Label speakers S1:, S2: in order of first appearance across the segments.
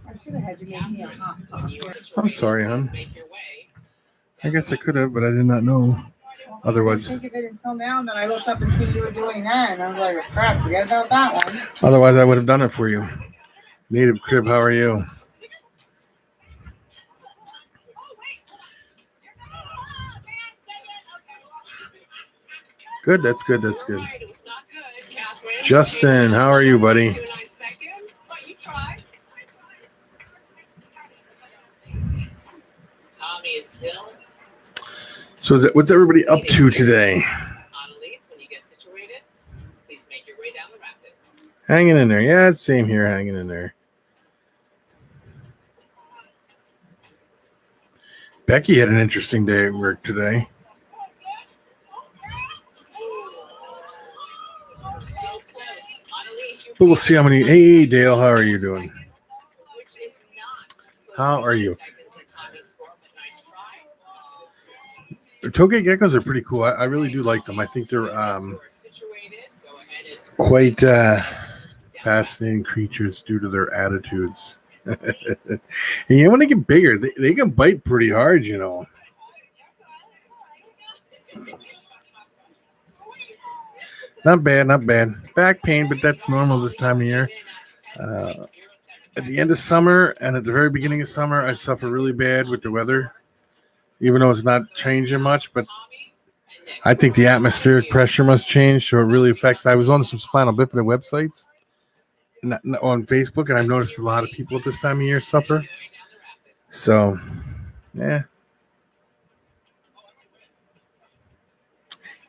S1: I should have had you make me a hot coffee.
S2: I'm sorry, hon. I guess I could have, but I did not know. Otherwise,
S1: I didn't think of it until now, and then I looked up and see you were doing that, and I was like, crap, forget about that one.
S2: otherwise I would have done it for you. Native Crib, how are you? Good, that's good, that's good. Justin, how are you, buddy? So what's everybody up to today? Hanging in there. Yeah, it's same here, hanging in there. Becky had an interesting day at work today. But we'll see how many. Hey, Dale, how are you doing? How are you? The tokay geckos are pretty cool. I really do like them. I think they're quite fascinating creatures due to their attitudes. And when they get bigger, they can bite pretty hard, you know. Not bad, not bad. Back pain, but that's normal this time of year. At the end of summer and at the very beginning of summer, I suffer really bad with the weather, even though it's not changing much. But I think the atmospheric pressure must change, so it really affects. I was on some spinal bifida websites on Facebook, and I've noticed a lot of people at this time of year suffer. So, yeah.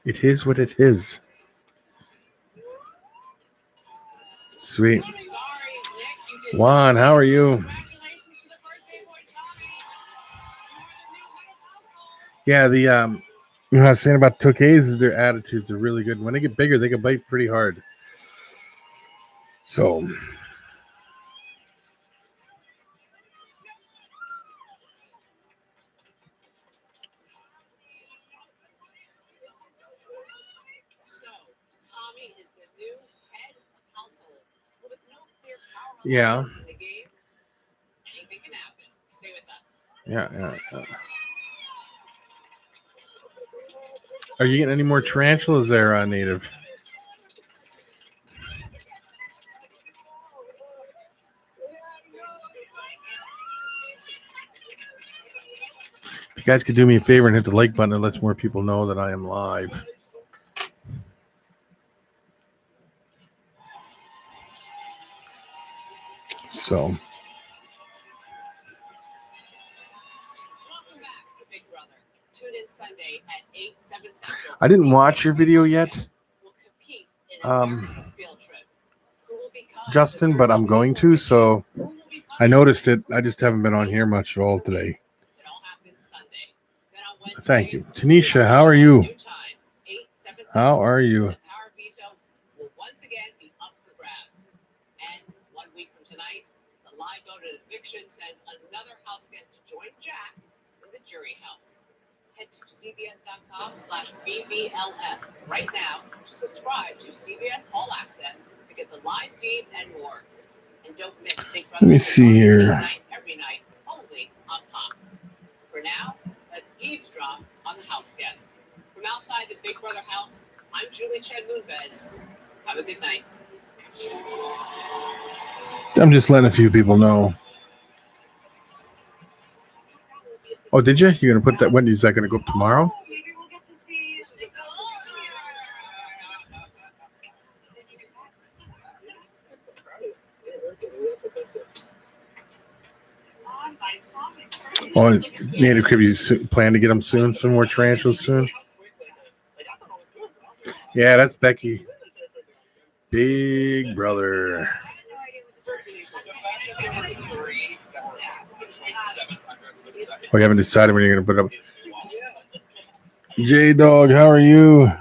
S2: It is what it is. Sweet. Juan, how are you? Yeah, the you know what I was saying about tokays is their attitudes are really good. When they get bigger, they can bite pretty hard. So yeah. Yeah. Are you getting any more tarantulas there, Native? If you guys could do me a favor and hit the like button, it lets more people know that I am live. So. I didn't watch your video yet, Justin, but I'm going to. So I noticed it. I just haven't been on here much at all today. Thank you. Tanisha, how are you? How are you?
S3: Head to CBS.com/BBLF right now to subscribe to CBS All Access to get the live feeds and more. And don't miss Big Brother.
S2: Let me see here.
S3: Every night, only on Pop. For now, let's eavesdrop on the house guests. From outside the Big Brother house, I'm Julie Chen Moonves. Have a good night.
S2: I'm just letting a few people know. Oh, did you? You're going to put that, when is that going to go up tomorrow? Oh, Native Crib, you plan to get them soon? Some more tarantulas soon? Yeah, that's Becky. Big brother. Oh, you haven't decided when you're going to put it up. J-Dog, how are you?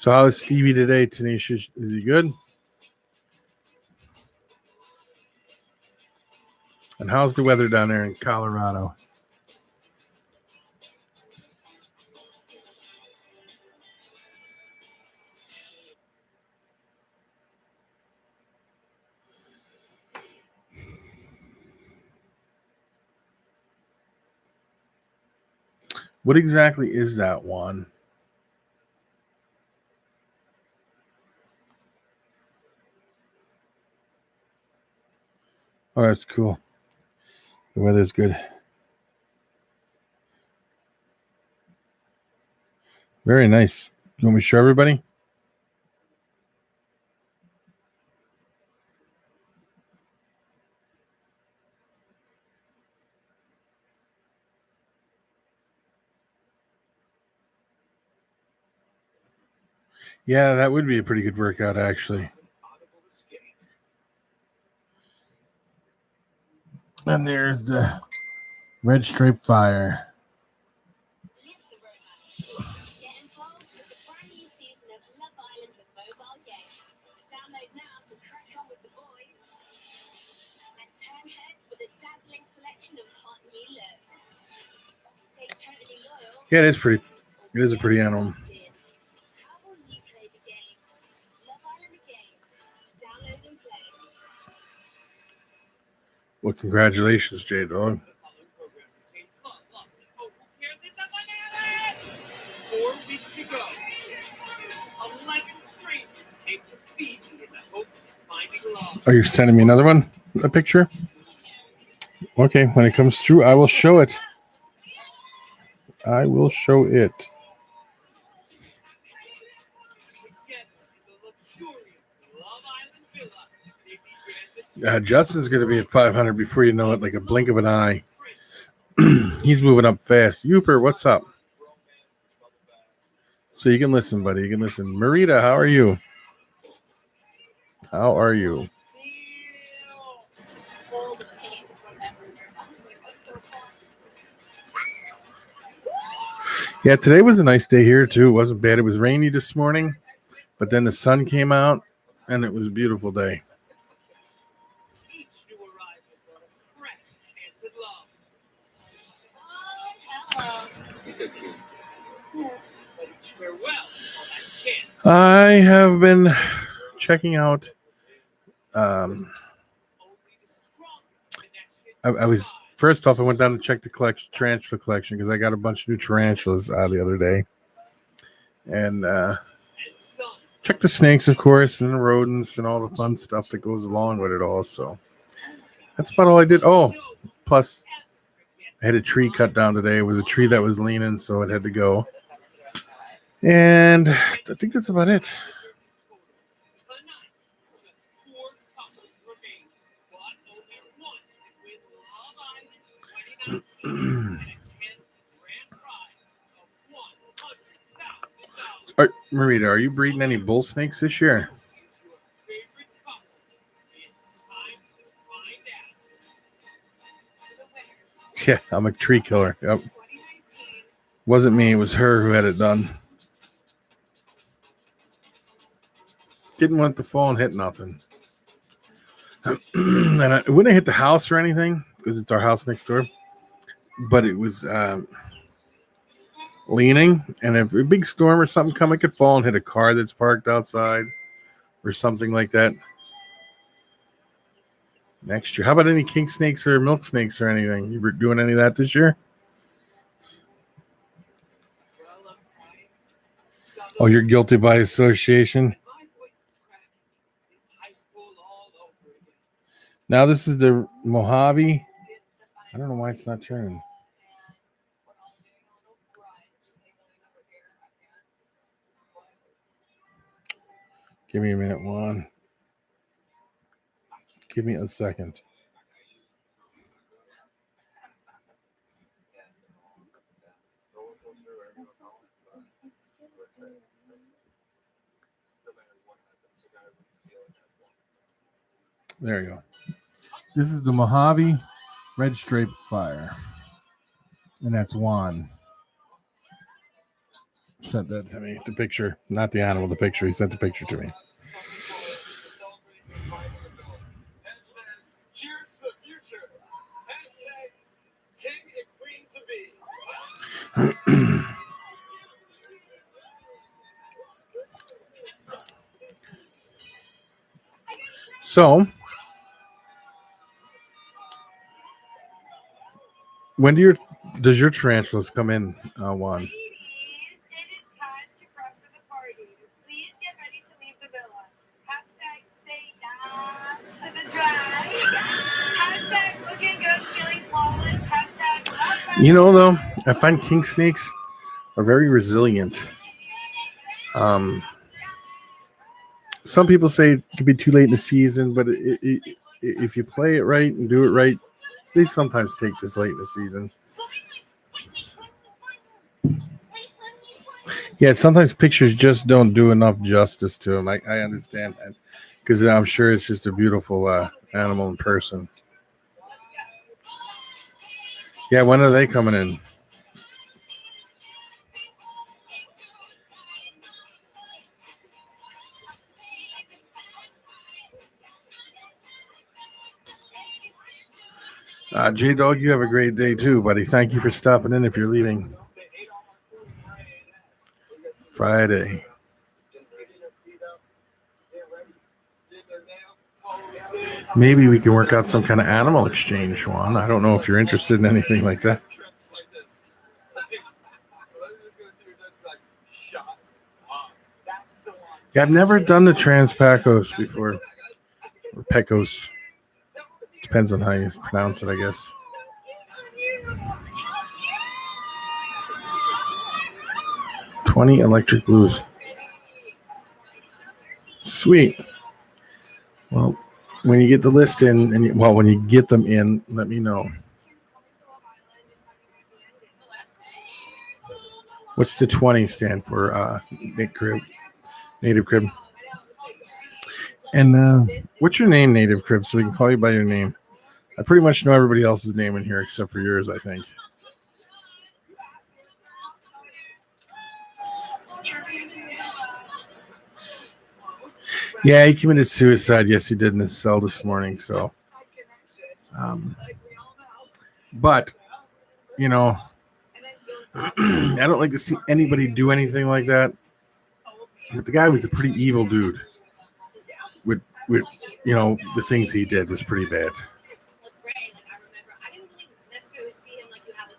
S2: So how is Stevie today, Tanisha? Is he good? And how's the weather down there in Colorado? What exactly is that one? Oh, that's cool. The weather's good. Very nice. You want me to show everybody? Yeah, that would be a pretty good workout, actually. And there's the red stripe fire.
S4: Get involved with the brand new season of Love Island, the mobile game. Download now to crack on with the boys and turn heads with a dazzling selection of hot new looks. Stay totally loyal.
S2: Yeah, it is pretty. It is a pretty animal.
S4: How will you play the game? Love Island the game. Download and play.
S2: Well, congratulations, J Dog.
S5: 4 weeks ago, 11 strangers came to Fiji in the hopes of finding love.
S2: Are you sending me another one? A picture? Okay, when it comes through, I will show it. I will show it.
S5: Together in the luxurious Love Island villa, they began the
S2: Justin's going to be at 500 before you know it, like a blink of an eye. He's moving up fast. Youper, what's up? So you can listen, buddy. You can listen. Marita, how are you? How are you?
S4: All the pain is whatever you're not doing. What's so fun?
S2: Yeah, today was a nice day here, too. It wasn't bad. It was rainy this morning, but then the sun came out, and it was a beautiful day.
S5: each new arrival brought a fresh chance at love.
S4: Oh, hello.
S5: But each farewell saw that chance.
S2: I have been checking out.
S5: Only the strongest connections
S2: I was
S5: survive.
S2: first off. I went down to check the tarantula collection because I got a bunch of new tarantulas the other day, and
S5: And some
S2: check the snakes, of course, and the rodents and all the fun stuff that goes along with it all. So that's about all I did. Oh, plus I had a tree cut down today. It was a tree that was leaning, so it had to go. And I think that's about it.
S5: tonight, just 4 couples remain, but only one can win Love Island 2019 and a chance at the grand prize of $100,000.
S2: Marita, are you breeding any bull snakes this year?
S5: Who is your favorite couple? It's time to find out.
S4: The winners.
S2: Yeah, I'm a tree killer. Yep.
S4: 2019.
S2: Wasn't me. It was her who had it done. Didn't want it to fall and hit nothing. And it wouldn't have hit the house or anything because it's our house next door. But it was leaning, and if a big storm or something come, it could fall and hit a car that's parked outside or something like that. Next year. How about any king snakes or milk snakes or anything? You were doing any of that this year?
S5: Well, I'm crying.
S2: Oh, you're guilty by association.
S5: My voice is cracking. It's high school all over again.
S2: Now this is the Mojave. I don't know why it's not turning. Give me a minute, Juan. Give me a second. There you go. This is the Mojave Red Stripe Fire. And that's Juan. sent that to me. The picture, not the animal, the picture. He sent the picture to me.
S5: Cheers to the future. Hashtag king and queen to be.
S2: So, when does your tarantulas come in, Juan?
S6: Ladies, it is time to prep for the party. Please get ready to leave the villa. Hashtag say yes to the dress. Hashtag looking good, feeling flawless. Hashtag love that.
S2: You know, though, I find king snakes are very resilient. Some people say it could be too late in the season, but if you play it right and do it right, they sometimes take this late in the season. Yeah, sometimes pictures just don't do enough justice to them. I understand that because I'm sure it's just a beautiful animal in person. Yeah, when are they coming in? J Dog, you have a great day too, buddy. Thank you for stopping in if you're leaving. Friday. Maybe we can work out some kind of animal exchange, Juan. I don't know if you're interested in anything like that. Yeah, I've never done the Trans-Pacos before. Or Pecos. Depends on how you pronounce it, I guess. $20 electric blues. Sweet. Well, when you get the list in, and when you get them in, let me know. What's the 20 stand for? Native Crib. And what's your name, Native Crib, so we can call you by your name? I pretty much know everybody else's name in here except for yours, I think. Yeah, he committed suicide. Yes, he did in his cell this morning. So, but you know, I don't like to see anybody do anything like that. But the guy was a pretty evil dude. With the things he did was pretty bad.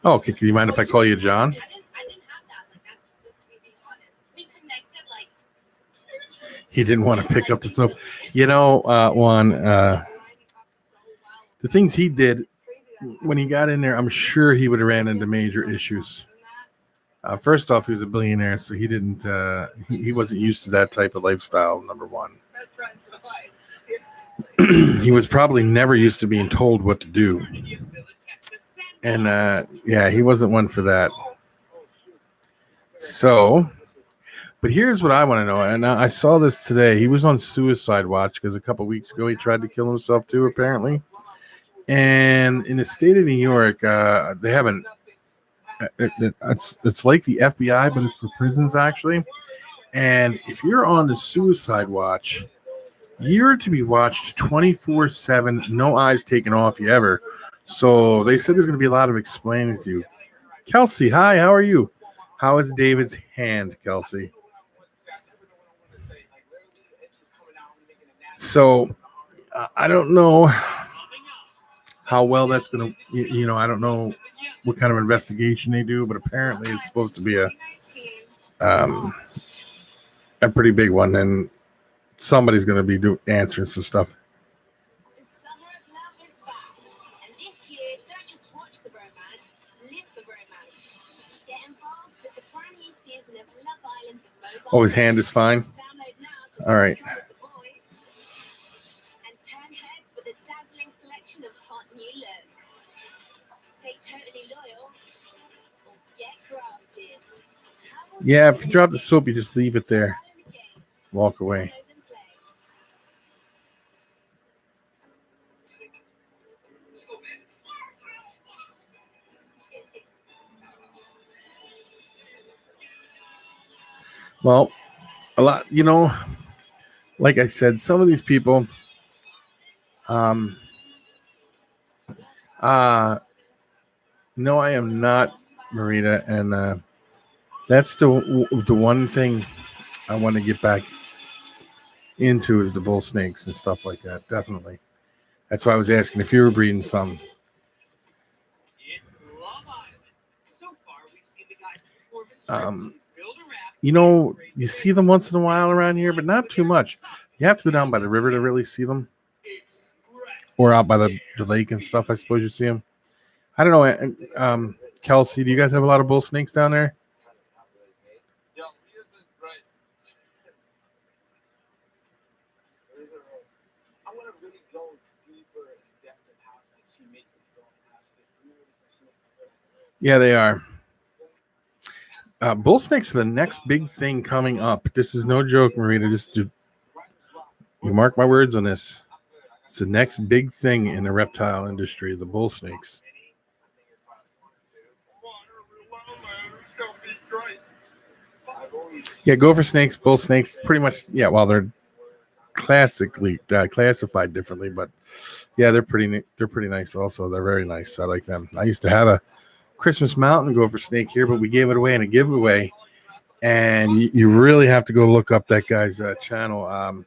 S2: Oh, okay. Do you mind if I call you John? He didn't want to pick up the soap. Juan, the things he did when he got in there, I'm sure he would have ran into major issues. First off, he was a billionaire, so he didn't. He wasn't used to that type of lifestyle. Number one, he was probably never used to being told what to do, and he wasn't one for that. So. But here's what I want to know, and I saw this today. He was on suicide watch because a couple weeks ago he tried to kill himself too, apparently. And in the state of New York, they haven't. It's like the FBI, but it's for prisons actually. And if you're on the suicide watch, you're to be watched 24/7, no eyes taken off you ever. So they said there's going to be a lot of explaining to you. Kelsey, hi, how are you? How is David's hand, Kelsey? So I don't know how well that's going to, I don't know what kind of investigation they do, but apparently it's supposed to be a pretty big one, and somebody's going to be answering some stuff.
S4: The summer of love is back, and this year, don't just watch the romance, live the romance. Get involved with the brand new season of Love Island, the mobile.
S2: Oh, his hand is fine?
S4: Download now to
S2: all right.
S4: And turn heads with a dazzling selection of hot new looks. Stay totally loyal or get grafted.
S2: Yeah, if you drop the soap, you just leave it there. Walk away. Well, a lot, like I said, some of these people, um, no, I am not, Marita, and that's the one thing I want to get back into is the bull snakes and stuff like that. Definitely. That's why I was asking if you were breeding some.
S5: It's Love Island. So far, we've seen the guys perform a
S2: Um,
S5: striptease, build a raft,
S2: you see them once in a while around here, but not too much. You have to go down by the river to really see them,
S5: express
S2: or out by the lake and stuff. I suppose you see them. I don't know. Kelsey, do you guys have a lot of bull snakes down there? Yeah, they are. Bull snakes are the next big thing coming up. This is no joke, Marita. You mark my words on this. It's the next big thing in the reptile industry, the bull snakes. Yeah, gopher snakes, bull snakes, pretty much. Yeah, well, they're classically classified differently, but yeah, they're pretty nice. Also, they're very nice. I like them. I used to have a Christmas mountain gopher snake here, but we gave it away in a giveaway. And you really have to go look up that guy's channel,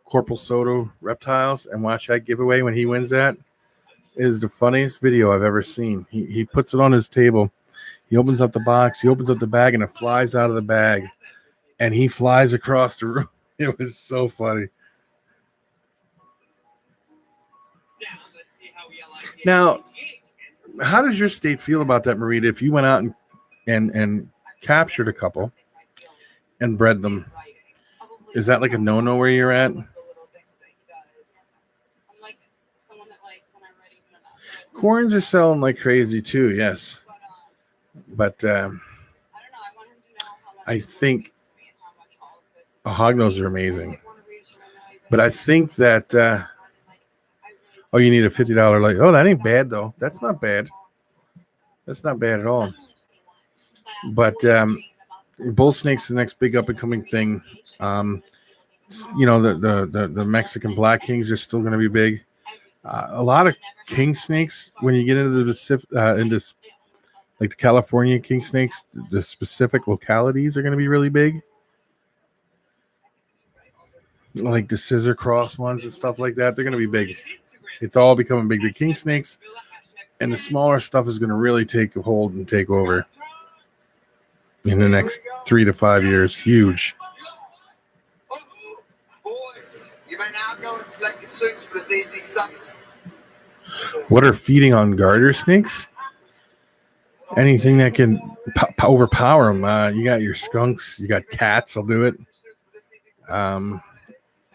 S2: Corporal Soto Reptiles, and watch that giveaway when he wins that. It is the funniest video I've ever seen. He puts it on his table. He opens up the box. He opens up the bag, and it flies out of the bag. And he flies across the room. It was so funny. Now, how does your state feel about that, Marita? If you went out and captured a couple and bred them, is that like a no-no where you're at? Corns are selling like crazy too, yes. But I think hognose are amazing. But I think that you need a $50 light. Oh, that ain't bad though. That's not bad. That's not bad at all. But bull snakes, the next big up and coming thing. The Mexican black kings are still going to be big. A lot of king snakes, when you get into the Pacific, like the California king snakes, the specific localities are going to be really big. Like the scissor cross ones and stuff like that, they're going to be big. It's all becoming big. The king snakes and the smaller stuff is going to really take a hold and take over in the next 3 to 5 years. Huge.
S7: Boys, you may now go and select your suits for the season summers.
S2: What are feeding on garter snakes? Anything that can overpower them. You got your skunks. You got cats. I'll do it.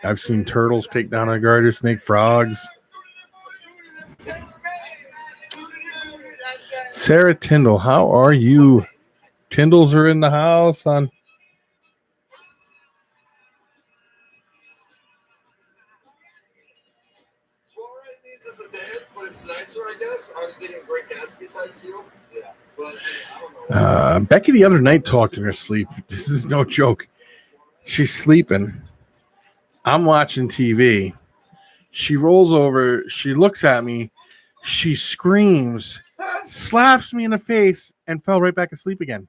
S2: I've seen turtles take down a garter snake. Frogs. Sarah Tyndall, how are you? Tyndalls are in the house on. Becky the other night talked in her sleep. This is no joke. She's sleeping. I'm watching TV. She rolls over. She looks at me. She screams, slaps me in the face, and fell right back asleep again.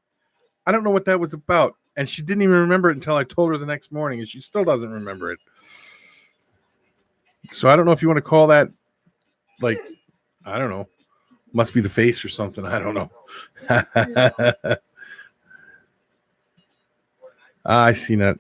S2: I don't know what that was about. And she didn't even remember it until I told her the next morning, and she still doesn't remember it. So I don't know if you want to call that, like, I don't know. Must be the face or something. I don't know. I seen that.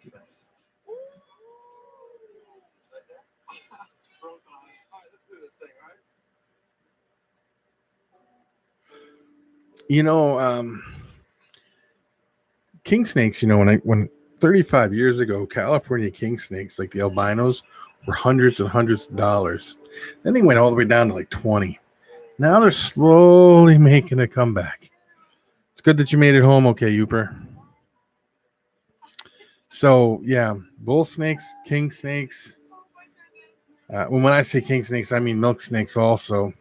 S2: King snakes, when 35 years ago, California king snakes, like the albinos, were hundreds and hundreds of dollars. Then they went all the way down to like 20. Now they're slowly making a comeback. It's good that you made it home okay, Uper. So, yeah, bull snakes, king snakes. When I say king snakes, I mean milk snakes also.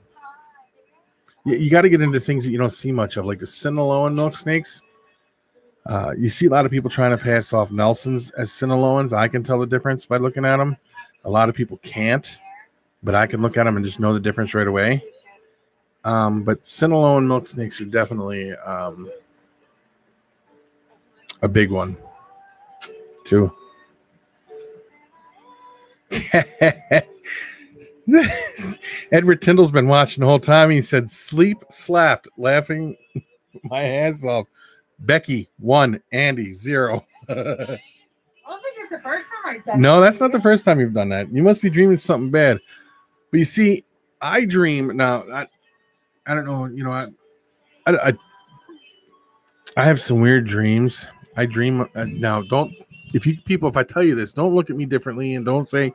S2: You got to get into things that you don't see much of, like the Sinaloan milk snakes. You see a lot of people trying to pass off Nelsons as Sinaloans. I can tell the difference by looking at them. A lot of people can't, but I can look at them and just know the difference right away. But Sinaloan milk snakes are definitely a big one, too. Edward Tyndall's been watching the whole time. He said, "Sleep slapped, laughing my ass off." Becky 1, Andy 0.
S1: I don't think it's the first time I've done
S2: No,
S1: that.
S2: that's not the first time you've done that. You must be dreaming something bad. But you see, I dream now. I don't know. You know, I have some weird dreams. I dream now. Don't if I tell you this, don't look at me differently and don't say,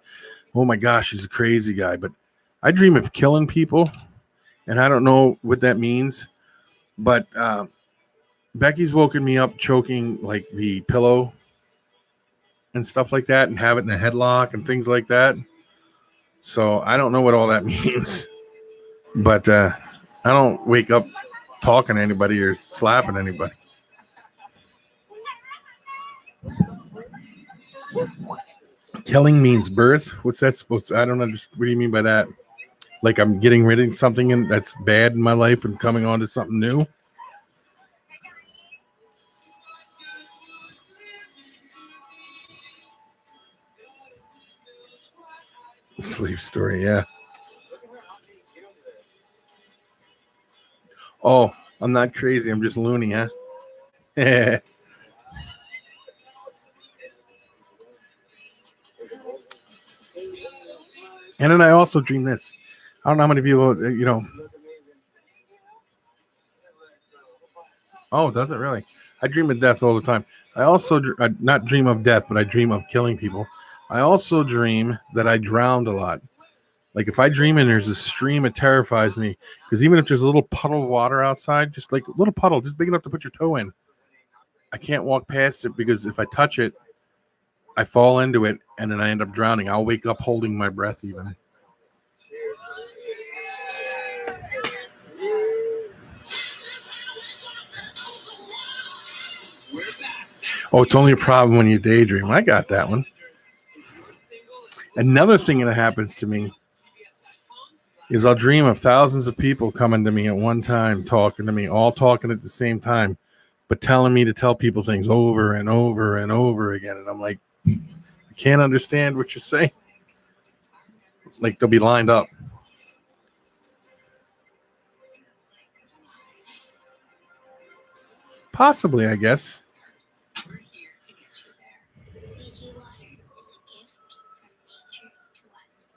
S2: "Oh my gosh, he's a crazy guy." But I dream of killing people, and I don't know what that means. But Becky's woken me up choking like the pillow and stuff like that, and have it in a headlock and things like that. So I don't know what all that means. But I don't wake up talking to anybody or slapping anybody. Killing means birth. What's that supposed to? I don't understand. What do you mean by that? Like I'm getting rid of something that's bad in my life and coming on to something new? Sleep story, yeah. Oh, I'm not crazy. I'm just loony, huh? And then I also dream this. I don't know how many people, Oh, does it really? I dream of death all the time. I also not dream of death, but I dream of killing people. I also dream that I drowned a lot. Like if I dream and there's a stream, it terrifies me. Because even if there's a little puddle of water outside, just like a little puddle, just big enough to put your toe in, I can't walk past it because if I touch it, I fall into it and then I end up drowning. I'll wake up holding my breath even. Oh, it's only a problem when you daydream. I got that one. Another thing that happens to me is I'll dream of thousands of people coming to me at one time, talking to me, all talking at the same time, but telling me to tell people things over and over and over again. And I'm like, I can't understand what you're saying. Like they'll be lined up. Possibly, I guess.
S4: Fiji water is a gift from nature to us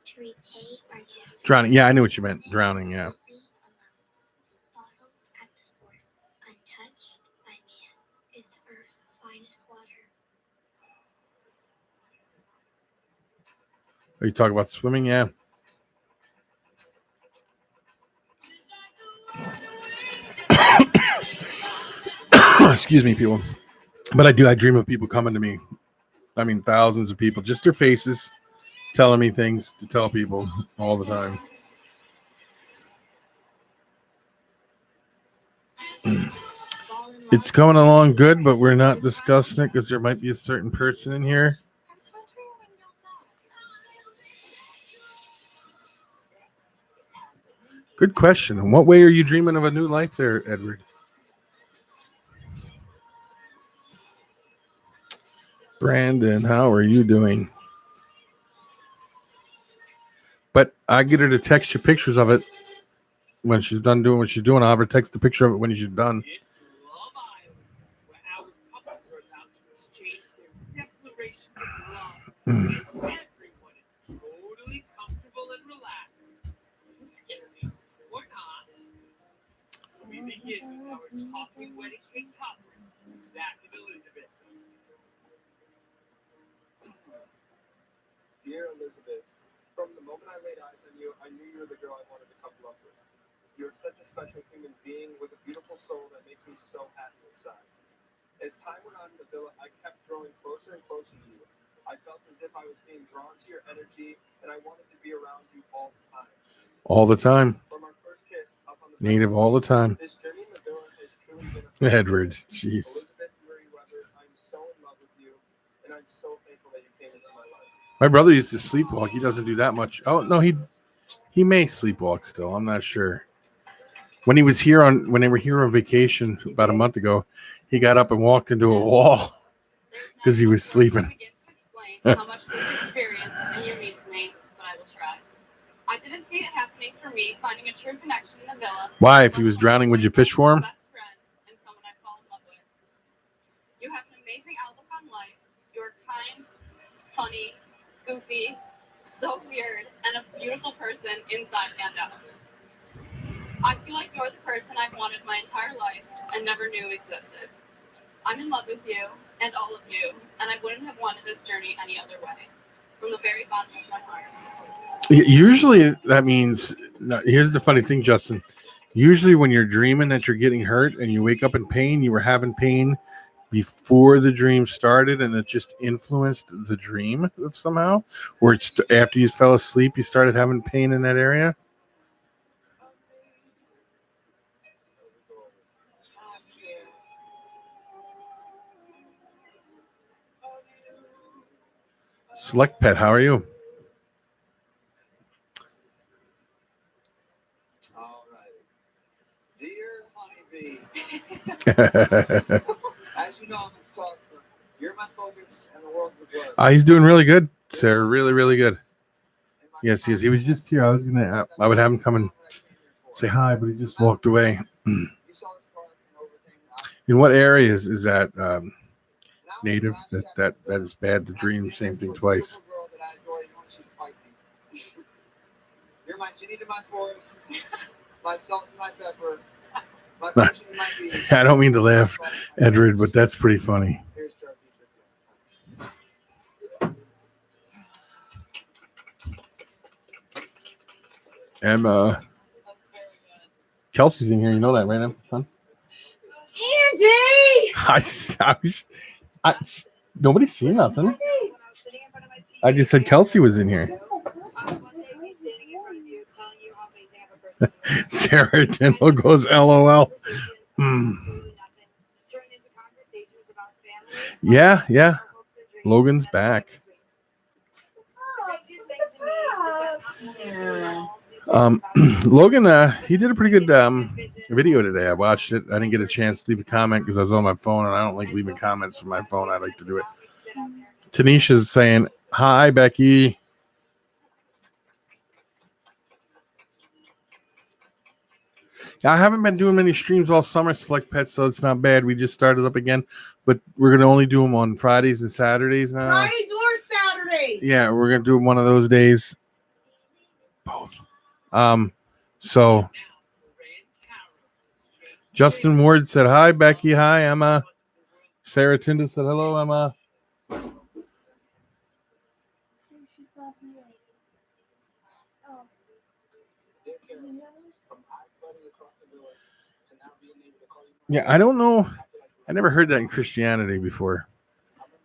S4: to repay our gift.
S2: Drowning. Yeah, I knew what you meant. Drowning, yeah.
S4: Bottled at the source, untouched by man. It's Earth's finest water.
S2: Are you talking about swimming? Yeah. Excuse me, people. But I dream of people coming to me. I mean, thousands of people, just their faces, telling me things to tell people all the time. It's coming along good, but we're not discussing it because there might be a certain person in here. Good question. In what way are you dreaming of a new life there, Edward? Brandon, how are you doing? But I get her to text you pictures of it when she's done doing what she's doing. I'll have her text the picture of it when she's done.
S5: It's Love Island, where our couples are about to exchange their declarations of love. And everyone is totally comfortable and relaxed. Scary. Or not. We begin with our talking wedding cake toppers, Zach and Elizabeth.
S8: Dear Elizabeth, from the moment I laid eyes on you, I knew you were the girl I wanted to couple up with. You're such a special human being with a beautiful soul that makes me so happy inside. As time went on in the villa, I kept growing closer and closer to you. I felt as if I was being drawn to your energy, and I wanted to be around you all the time.
S2: All the time.
S8: From our first kiss up on the
S2: Native all the time.
S8: this journey in the villa has truly been a
S2: Edward, jeez.
S8: Elizabeth, you
S2: My brother used to sleepwalk. He doesn't do that much. Oh no, he may sleepwalk still. I'm not sure. When they were here on vacation about a month ago, he got up and walked into a wall because he was sleeping.
S3: Begin to explain how much this experience and you mean to me, but I will try. I didn't see it happening for me, finding a true connection in the villa.
S2: Why? If he was drowning, would you fish for him?
S3: Best friend and someone I fall in love with. You have an amazing outlook on life. You're kind, funny, goofy, so weird, and a beautiful person inside and out. I feel like you're the person I've wanted my entire life and never knew existed. I'm in love with you and all of you, and I wouldn't have wanted this journey any other way. From the very bottom of my heart.
S2: Usually that means, here's the funny thing, Justin. Usually when you're dreaming that you're getting hurt and you wake up in pain, you were having pain before the dream started and it just influenced the dream somehow. Or it's after you fell asleep, you started having pain in that area. Select Pet, how are you?
S7: All right. Dear Honeybee, as you know, I'm a photographer. You're my focus and the world's a blur.
S2: He's doing really good, Sarah. Really, really good. Yes. He was just here. I would have him come and say hi, but he just walked away.
S7: You saw the spark and everything.
S2: In what areas is that native? That is bad to dream the same thing twice.
S7: You're my genie to my forest, my salt to my pepper, my potion to my beach.
S2: I don't mean to laugh, Edward, but that's pretty funny.
S7: Here's to our future.
S2: And Kelsey's in here. You know that, right, son?
S1: Andy!
S2: Nobody's seen nothing. I just said Kelsey was in here. Sarah Tindall goes LOL. Yeah. Logan's back. Logan, he did a pretty good video today. I watched it. I didn't get a chance to leave a comment because I was on my phone, and I don't like leaving comments from my phone. I like to do it. Tanisha's saying, hi, Becky. I haven't been doing many streams all summer, Select Pets, so it's not bad. We just started up again, but we're going to only do them on Fridays and Saturdays now.
S1: Fridays or Saturdays?
S2: Yeah, we're going to do them one of those days. Both. So Justin Ward said, hi, Becky. Hi, Emma. Sarah Tinder said, hello, Emma. Yeah, I don't know. I never heard that in Christianity before.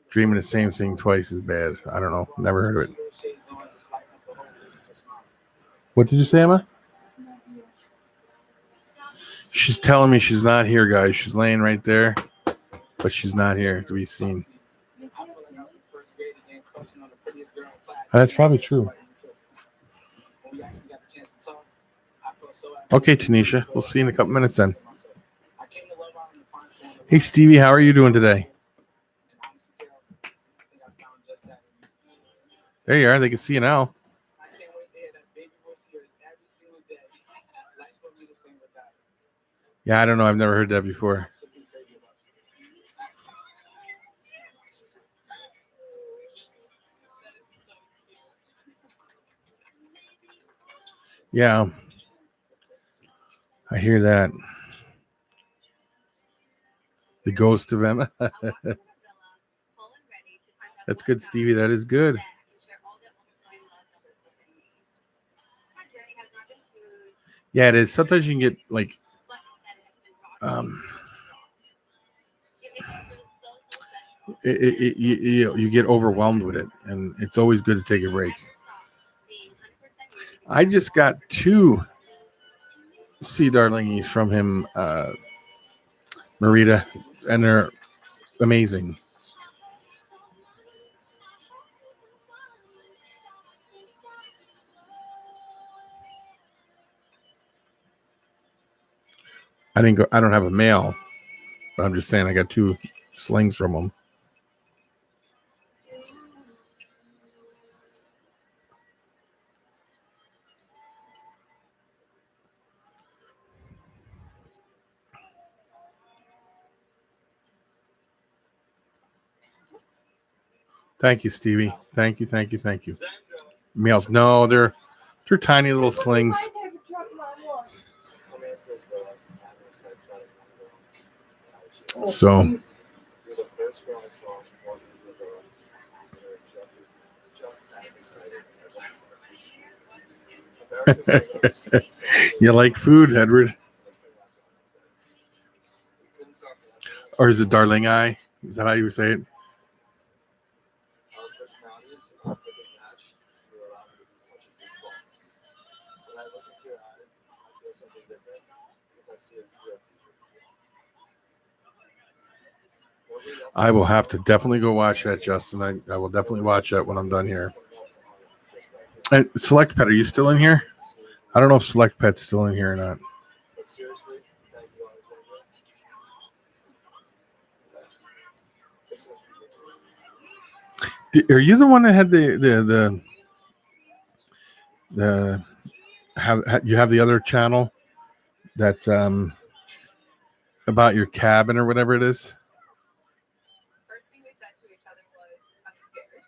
S2: Dreaming the same thing twice is bad. I don't know. Never heard of it. What did you say, Emma? She's telling me she's not here, guys. She's laying right there, but she's not here to be seen. That's probably true. Okay, Tanisha. We'll see you in a couple minutes then. Hey, Stevie, how are you doing today? There you are. They can see you now. Yeah, I don't know. I've never heard that before. Yeah, I hear that. The ghost of Emma. That's good, Stevie. That is good. Yeah, it is. Sometimes you can get like you get overwhelmed with it, and it's always good to take a break. I just got 2 sea darlingies from him, Marita, and they're amazing. I didn't go. I don't have a mail, but I'm just saying I got 2 slings from them. Thank you, Stevie. Thank you. Mails? No, they're tiny little slings. So
S8: You're the first girl I saw walking into the door. Just as excited as
S2: you like food, Edward, or is it Darling Eye? Is that how you say it?
S8: Our personalities are a perfect match. You allow me to be such a big ball. When I look into your eyes, I feel something different because I see a real future. Nobody else
S2: I will have to definitely go watch that, Justin. I will definitely watch that when I'm done here. And Select Pet, are you still in here? I don't know if Select Pet's still in here or not.
S8: But seriously, thank you, Alexandra.
S2: Are you the one that had the you have the other channel that's about your cabin or whatever it is?
S3: First thing we said to each other was, I'm scared.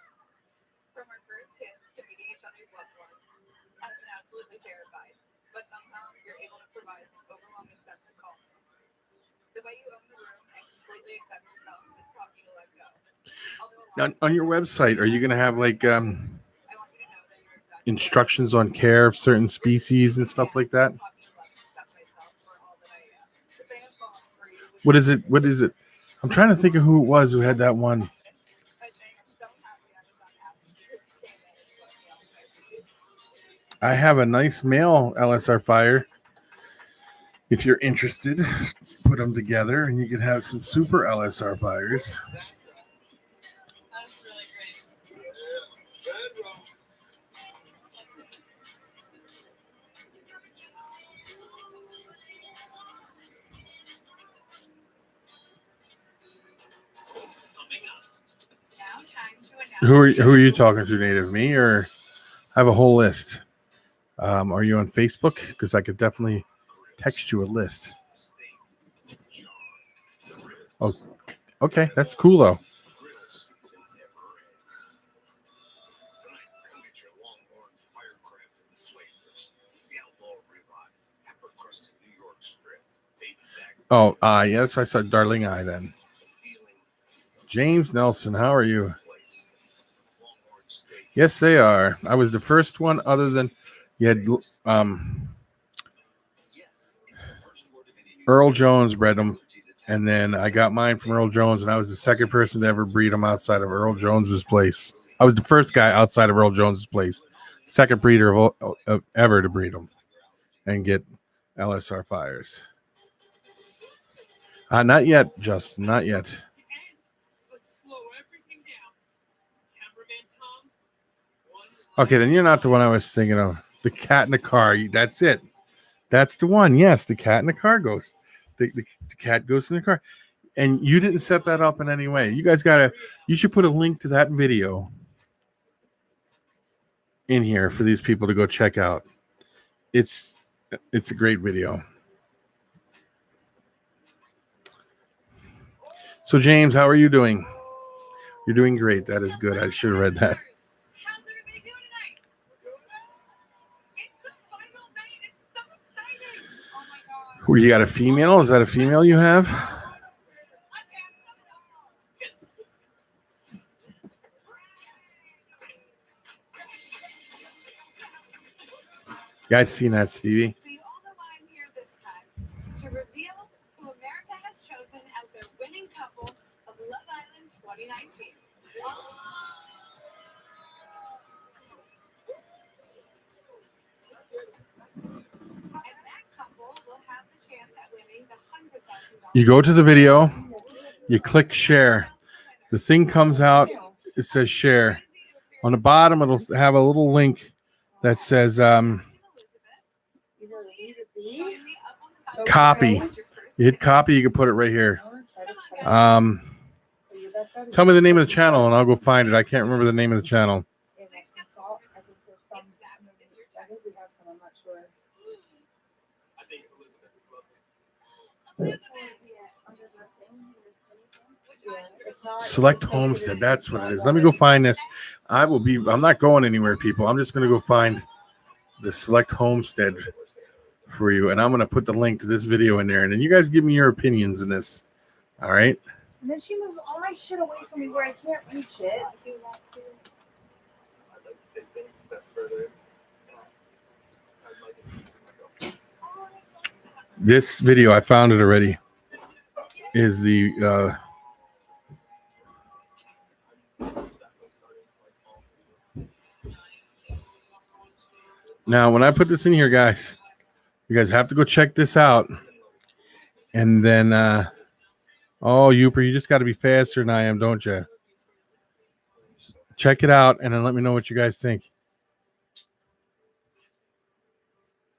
S3: From our first kiss to meeting each other's loved ones, I've been absolutely terrified. But somehow you're able to provide this overwhelming sense of calmness. The way you own the room and completely accept yourself is taught me to let go.
S2: On your website, are you going to have like
S3: I want you to know that you're exactly
S2: instructions on care of certain species and stuff like that?
S3: taught me to accept myself for all that I am. To say I'm falling for you would
S2: What is it? What is it? I'm trying to think of who it was who had that one.
S3: by saying I'm so happy I was not happy. You're saying that it's what me else I
S2: I have a nice male LSR fire. If you're interested, put them together and you can have some super LSR fires.
S3: That's really great. Now time to announce.
S2: Who are you talking to, Native? Me or I have a whole list. Are you on Facebook? Because I could definitely text you a list. Oh, okay, that's cool though. Oh, yes, I saw Darling Eye then. James Nelson, how are you? Yes, they are. I was the first one, other than you had Earl Jones bred them, and then I got mine from Earl Jones, and I was the second person to ever breed them outside of Earl Jones's place. I was the first guy outside of Earl Jones's place, second breeder of ever to breed them and get LSR fires. Not yet, Justin, not yet.
S5: Let's slow everything down. Cameraman Tom,
S2: Okay, then you're not the one I was thinking of. The cat in the car. That's it. That's the one. Yes, the cat in the car goes. The cat goes in the car. And you didn't set that up in any way. You guys you should put a link to that video in here for these people to go check out. It's a great video. So James, how are you doing? You're doing great. That is good. I should have read that.
S3: How's everybody doing tonight? It's the final night. It's so exciting. Oh my god.
S2: Who, you got a female? Is that a female you have? You guys seen that, Stevie?
S3: So you all know why I'm here this time. To reveal who America has chosen as their winning couple of Love Island 2019. And that couple will have the chance at winning the $100,000.
S2: You go to the video, you click share. The thing comes out, it says share. On the bottom, it'll have a little link that says copy. You hit copy, you can put it right here.
S1: I wanna try to find
S2: Um,
S1: your best bet is
S2: tell me the name of the
S1: just
S2: channel and I'll go find it. I can't remember the name of the channel.
S1: in Epsom salt. I think there's some. I think we have some. I'm not sure.
S8: I think Elizabeth is lovely.
S1: Yeah, if not,
S2: Select
S1: just make sure
S2: Homestead.
S1: there's
S2: That's what it
S1: not
S2: is.
S1: one
S2: Let me go
S1: that's-
S2: find this. I'm not going anywhere, people. I'm just going to go find the Select Homestead for you. And I'm going to put the link to this video in there. And then you guys give me your opinions in this. All right.
S1: And then she moves all my shit away from me where I can't reach it.
S8: I'd like to take things a step further. I'd like to keep myself.
S2: This video, I found it already, is the now when I put this in here, guys, you guys have to go check this out. And then oh, Youper, you just got to be faster than I am, don't you? Check it out and then let me know what you guys think.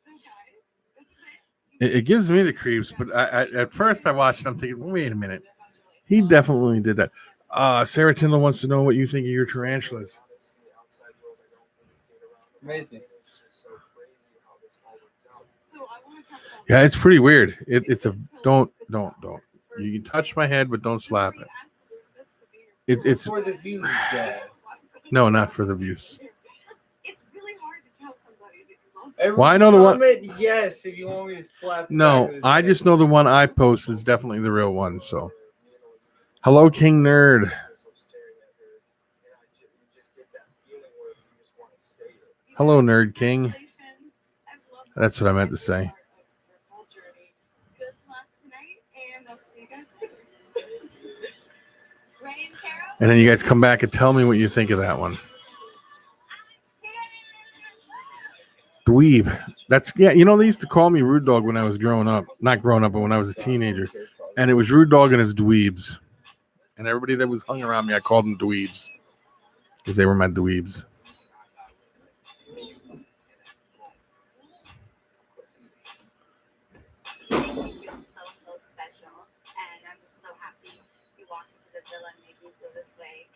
S3: So guys, this is it.
S2: It gives me the creeps, but I at first I watched it, I'm thinking, wait a minute. He definitely did that. Sarah Tyndall wants to know what you think of your tarantulas.
S1: Amazing.
S3: So I want to talk about
S2: Yeah, it's pretty weird. It's a don't. You can touch my head, but don't slap it. It's
S1: For the views, Dad.
S2: no, not for the views.
S3: It's really hard to tell somebody that you love
S1: Every
S2: Well, I know the one-
S1: comment, yes, if you want me to slap. the back
S2: No,
S1: of his
S2: I
S1: head.
S2: just know the one I post is definitely the real one. So, hello, King Nerd. Hello, Nerd King. That's what I meant to say.
S3: Good luck tonight, and I'll see you guys later. Ray and Carol.
S2: And then you guys come back and tell me what you think of that one. Dweeb. That's yeah. You know they used to call me Rude Dog when I was growing up. Not growing up, but when I was a teenager. And it was Rude Dog and his dweebs. And everybody that was hung around me, I called them dweebs because they were my dweebs.
S3: So special, and I'm just so happy you walked into the villa and made me feel this way.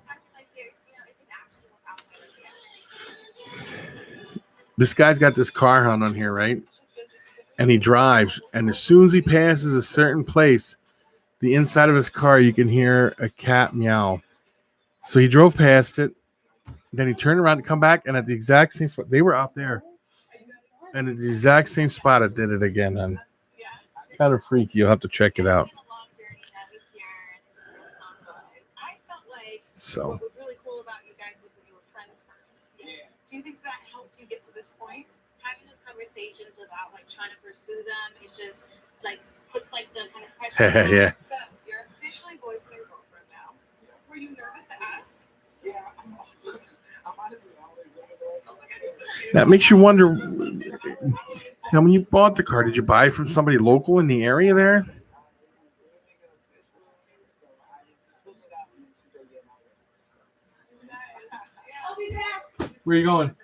S3: I feel like it's an actual outfit.
S2: This guy's got this car hunt on here, right? And he drives, and as soon as he passes a certain place, the inside of his car, you can hear a cat meow. So he drove past it, then he turned around to come back, and at the exact same spot, they were out there, and at the exact same spot, it did it again. And kind of freaky. You'll have to check it out.
S3: I felt like
S2: So
S3: what was really cool about you guys was that you were friends first.
S8: Yeah.
S3: Do you think that helped you get to this point? Having those conversations without like trying to pursue them, it just like puts like the kind of pressure. on.
S2: yeah.
S3: So you're officially boyfriend and girlfriend now. Were you nervous to ask?
S8: Yeah, I'm honestly always nervous.
S2: That makes you wonder. Now, when you bought the car, did you buy it from somebody local in the area there? Where are you going?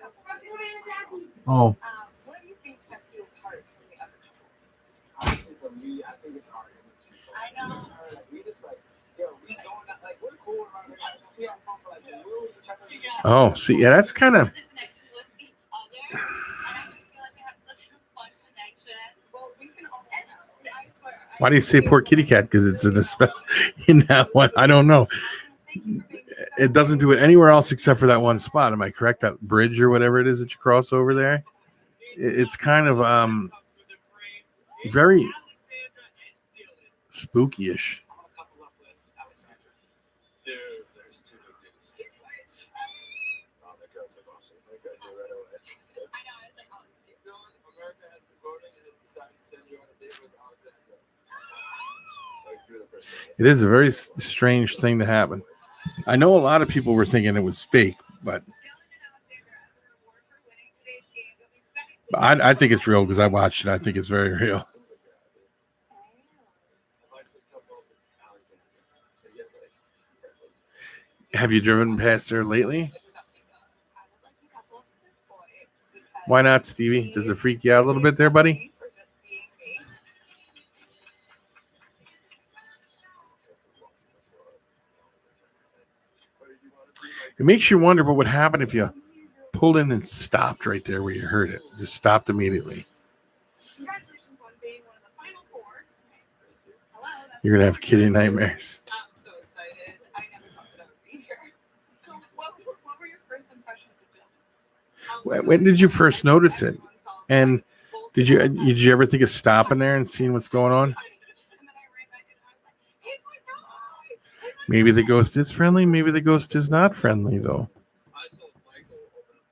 S2: Oh,
S3: What do you think sets you apart from the other couples?
S8: Honestly, for me, I think it's hard.
S3: I know.
S8: Like, we just like, we zone out. Like, we're cool around here. We have fun, but like, we'll even check on each other.
S2: oh, see, yeah, that's kind of.
S3: The connection with each other, and I just feel like we have such a fun connection. Well, we can all. And I swear.
S2: Why do you say poor kitty cat? Because it's in that one. I don't know. It doesn't do it anywhere else except for that one spot. Am I correct? That bridge or whatever it is that you cross over there. It's kind of very spooky-ish.
S8: I'm gonna couple up with Alexandra. Dude, there's two good dudes. Oh, that girl's like awesome. That girl did right away.
S3: I know. I was like, oh, it's
S8: No, America has been voting and has decided to send you on a date with Alexandra. Like, you're the first one.
S2: It is a very strange thing to happen. I know a lot of people were thinking it was fake, but I think it's real because I watched it. I think it's very real. Have you driven past there lately? Why not, Stevie? Does it freak you out a little bit there, buddy?
S3: For just being me.
S2: It makes you wonder what would happen if you pulled in and stopped right there where you heard it. Just stopped immediately.
S3: Congratulations on being one of the final four. Hello. That's
S2: You're going to have kitty nightmares.
S3: I'm so excited. I never thought that I would be here. So, what were your first impressions of Dylan?
S2: When did you first notice it? And did you ever think of stopping there and seeing what's going on?
S3: And then I ran back and I was like, "He's my dog!"
S2: Maybe the ghost is friendly. Maybe the ghost is not friendly, though.
S8: I saw Michael open up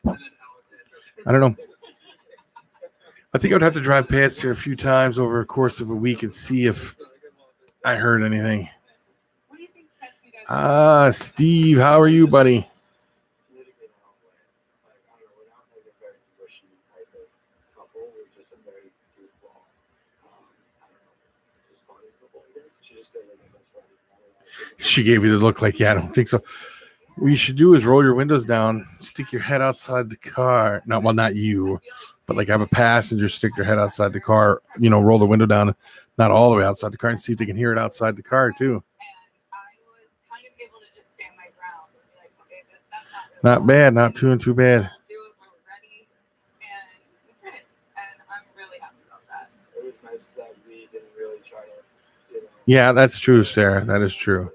S8: the door, and then Alexandra.
S2: I don't know. I think I would have to drive past here a few times over the course of a week and see if I heard anything.
S3: What do you think sets you guys?
S2: Steve, how are you, buddy?
S7: Politically in our own way. Like, I don't know, we're not like a very mushy type of couple. We're just a very goofball. I don't know, just funny couple, I guess. She just feels like my best friend. I don't know.
S2: She gave you the look like, yeah, I don't think so. What you should do is roll your windows down, stick your head outside the car. No, well, not you, but like have a passenger stick their head outside the car, roll the window down, not all the way outside the car, and see if they can hear it outside the car too.
S3: And I was kind of able to just stand my ground and be like, okay, that's not really
S2: Not bad, not too bad.
S3: do it when we're ready, and we did it, and I'm really happy about that.
S7: It was nice that we didn't really try to,
S2: Yeah, that's true, Sarah. That is true.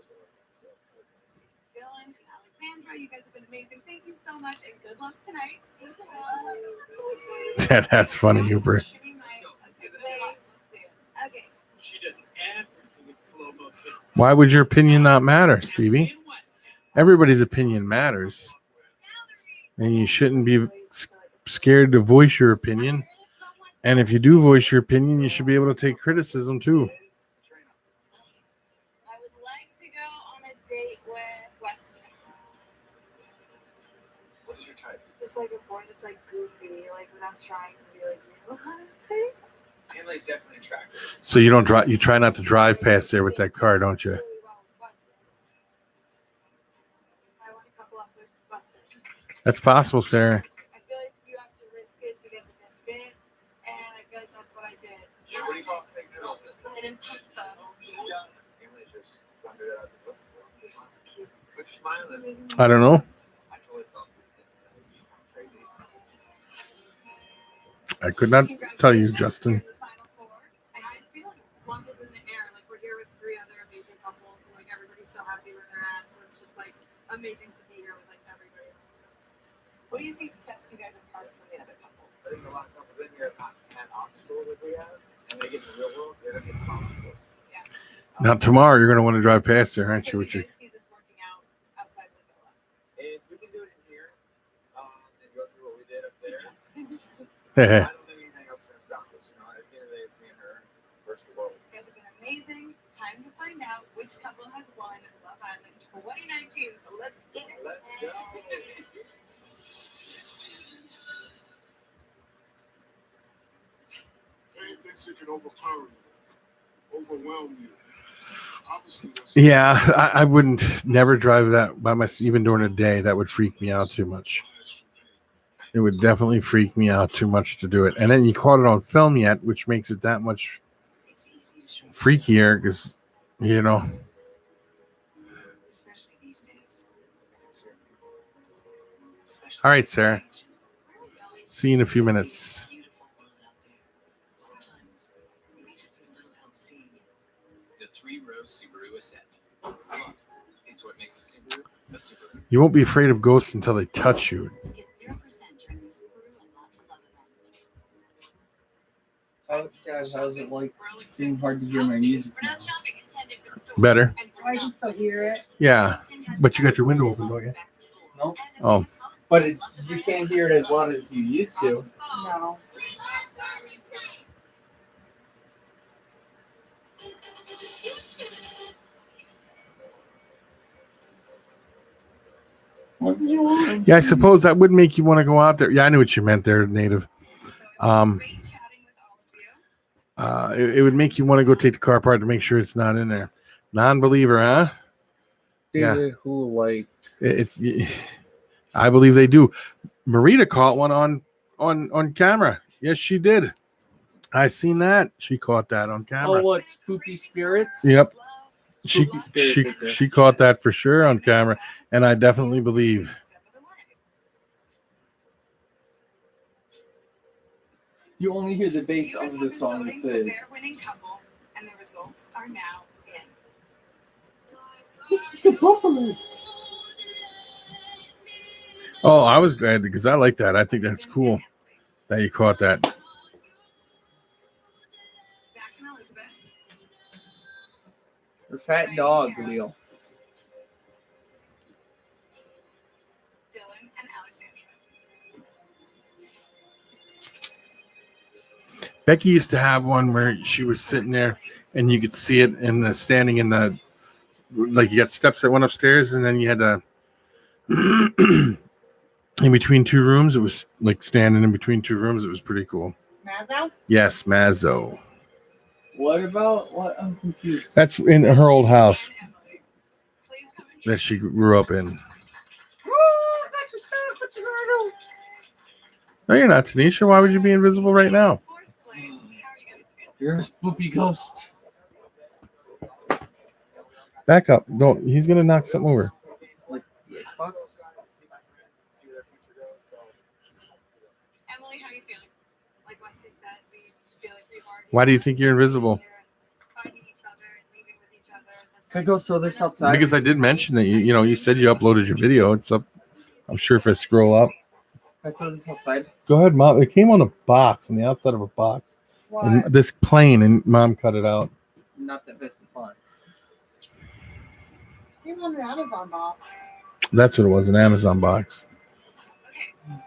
S3: Dylan and Alexandra, you guys have been amazing. Thank you so much, and good luck tonight.
S2: That's funny, Hooper.
S3: Okay.
S5: She does everything in slow motion.
S2: Why would your opinion not matter, Stevie? Everybody's opinion matters. And you shouldn't be scared to voice your opinion. And if you do voice your opinion, you should be able to take criticism too.
S3: I would like to go on a date with Weston.
S7: What is your type?
S6: Just like a boy that's like goofy, like without trying to be like you, honestly.
S7: Emily's definitely attractive.
S2: So you don't drive. You try not to drive past there with that car, don't you?
S3: Really well with Weston.
S6: I want to couple up with Weston.
S2: That's possible, Sarah.
S3: I feel like you have to risk it to get the biscuit, and I feel like that's what I did.
S7: What do you call fake noodle?
S3: An impasta.
S7: Emily's just thundered out the book.
S6: You're so cute.
S7: Which smiling.
S2: I don't know.
S7: I totally felt crazy.
S2: I could not tell you, Justin.
S3: The final four, and I just feel like love is in the air. Like we're here with 3 other amazing couples, and like everybody's so happy where they're at. So it's just like amazing to be here with like everybody else. What do you think sets you guys apart from the other couples?
S7: I think a lot of couples in here have not had obstacles like we have, and they get in the real world, they don't get some obstacles.
S2: Now tomorrow you're going to want to drive past there, aren't you?
S3: So
S2: With
S3: you
S2: your
S3: guys see this working out outside the villa?
S7: If we can do it in here, and go through what we did up there, I
S2: yeah.
S7: don't think anything else is going to stop us. You know, at the end of the day, it's me and her versus the world.
S3: You guys have been amazing. It's time to find out which couple has won Love Island 2019. So let's get it.
S7: Let's go.
S9: Anything that can overpower you, overwhelm you. Obviously, that's
S2: Yeah, I wouldn't never drive that by myself, even during a day. That would freak me out too much. It would definitely freak me out too much to do it. And then you caught it on film yet, which makes it that much freakier because,
S4: Especially these days.
S2: All right, Sarah.
S3: Where are we going?
S2: See you in a few minutes.
S4: Beautiful world out there. Sometimes we just need a little help seeing it.
S5: The 3-row Subaru Ascent. Love. It's what makes a Subaru a Subaru.
S2: You won't be afraid of ghosts until they touch you.
S4: Get 0% during the Subaru Unlocked to Love event.
S1: Oh, guys, how's it like being hard to hear my music
S3: We're
S1: now?
S3: not shopping intended for stores.
S2: Better?
S3: And
S6: Oh, I can still hear it.
S2: Yeah, but you got your window open, don't you?
S1: No,
S2: Oh,
S1: but you can't hear it as loud as you used to.
S6: No.
S1: What did you want?
S2: yeah. I suppose that would make you want to go out there. Yeah, I knew what you meant there, Native.
S3: So it's
S2: Um,
S3: great chatting with all of you.
S2: It would make you want to go take the car apart to make sure it's not in there. Non-believer, huh? Yeah.
S1: Who like?
S2: It's. I believe they do. Marita caught one on on camera. Yes, she did. I seen that. She caught that on camera.
S10: Oh, what? Spoopy Spirits?
S2: Yep. She
S10: Spooky Spirits
S2: she
S10: did this.
S2: she caught that for sure on camera, and I definitely believe.
S10: You only hear the bass
S6: Viewers
S10: of
S6: have
S10: the
S6: been
S10: song.
S6: voting
S10: It's
S6: for
S10: a
S6: their winning couple, and the results are now in.
S2: Oh, I was glad because I like that. I think that's cool that you caught that.
S6: Zach and Elizabeth,
S10: her fat dog, Leo.
S6: Dylan and Alexandra.
S2: Becky used to have one where she was sitting there and you could see it in the standing in the, like you got steps that went upstairs and then you had to in between two rooms. It was like standing in between two rooms. It was pretty cool.
S1: Mazzo?
S2: Yes, Mazzo.
S10: What about what? I'm confused.
S2: That's in her old house
S6: And Emily, please come and
S2: that she grew up in.
S1: Oh, I got your stuff. What you gonna do?
S2: No, you're not, Tanisha. Why would you be invisible right now?
S6: fourth place. How are you guys feeling?
S10: You're a spoopy ghost.
S2: Back up. Don't. He's going to knock something over.
S10: Like the Xbox.
S6: Emily, how are you feeling? Like Wesley said, we feel like we've already
S2: Why do you think you're invisible?
S6: finding each other and leaving with each other.
S10: Can I go throw this outside?
S2: Because I did mention that you said you uploaded your video. It's up. I'm sure if I scroll up.
S10: Can I throw this outside?
S2: Go ahead, Mom. It came on a box, on the outside of a box. And
S1: What?
S2: this plane, and Mom cut it out.
S10: Not that best of fun.
S1: You want an Amazon box?
S2: That's what it was, an Amazon box.
S6: Okay.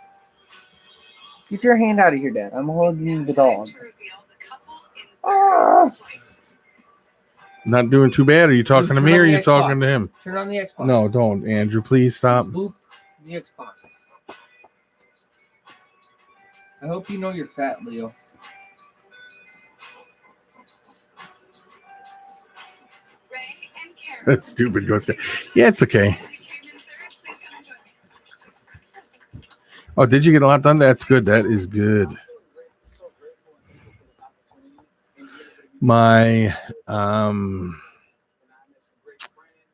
S10: Get your hand out of here, Dad. I'm holding the dog.
S6: To reveal the couple in
S10: Ah.
S6: third place.
S2: Not doing too bad. Are you talking to me or are you talking to him?
S10: Turn on the Xbox.
S2: No, don't, Andrew. Please stop.
S10: Boop the Xbox. I hope you know you're fat, Leo.
S6: Ray and Karen.
S2: That stupid ghost guy. Yeah, it's okay.
S6: As you came in third, please come and join me.
S2: Oh, did you get a lot done? That's good. That is good. My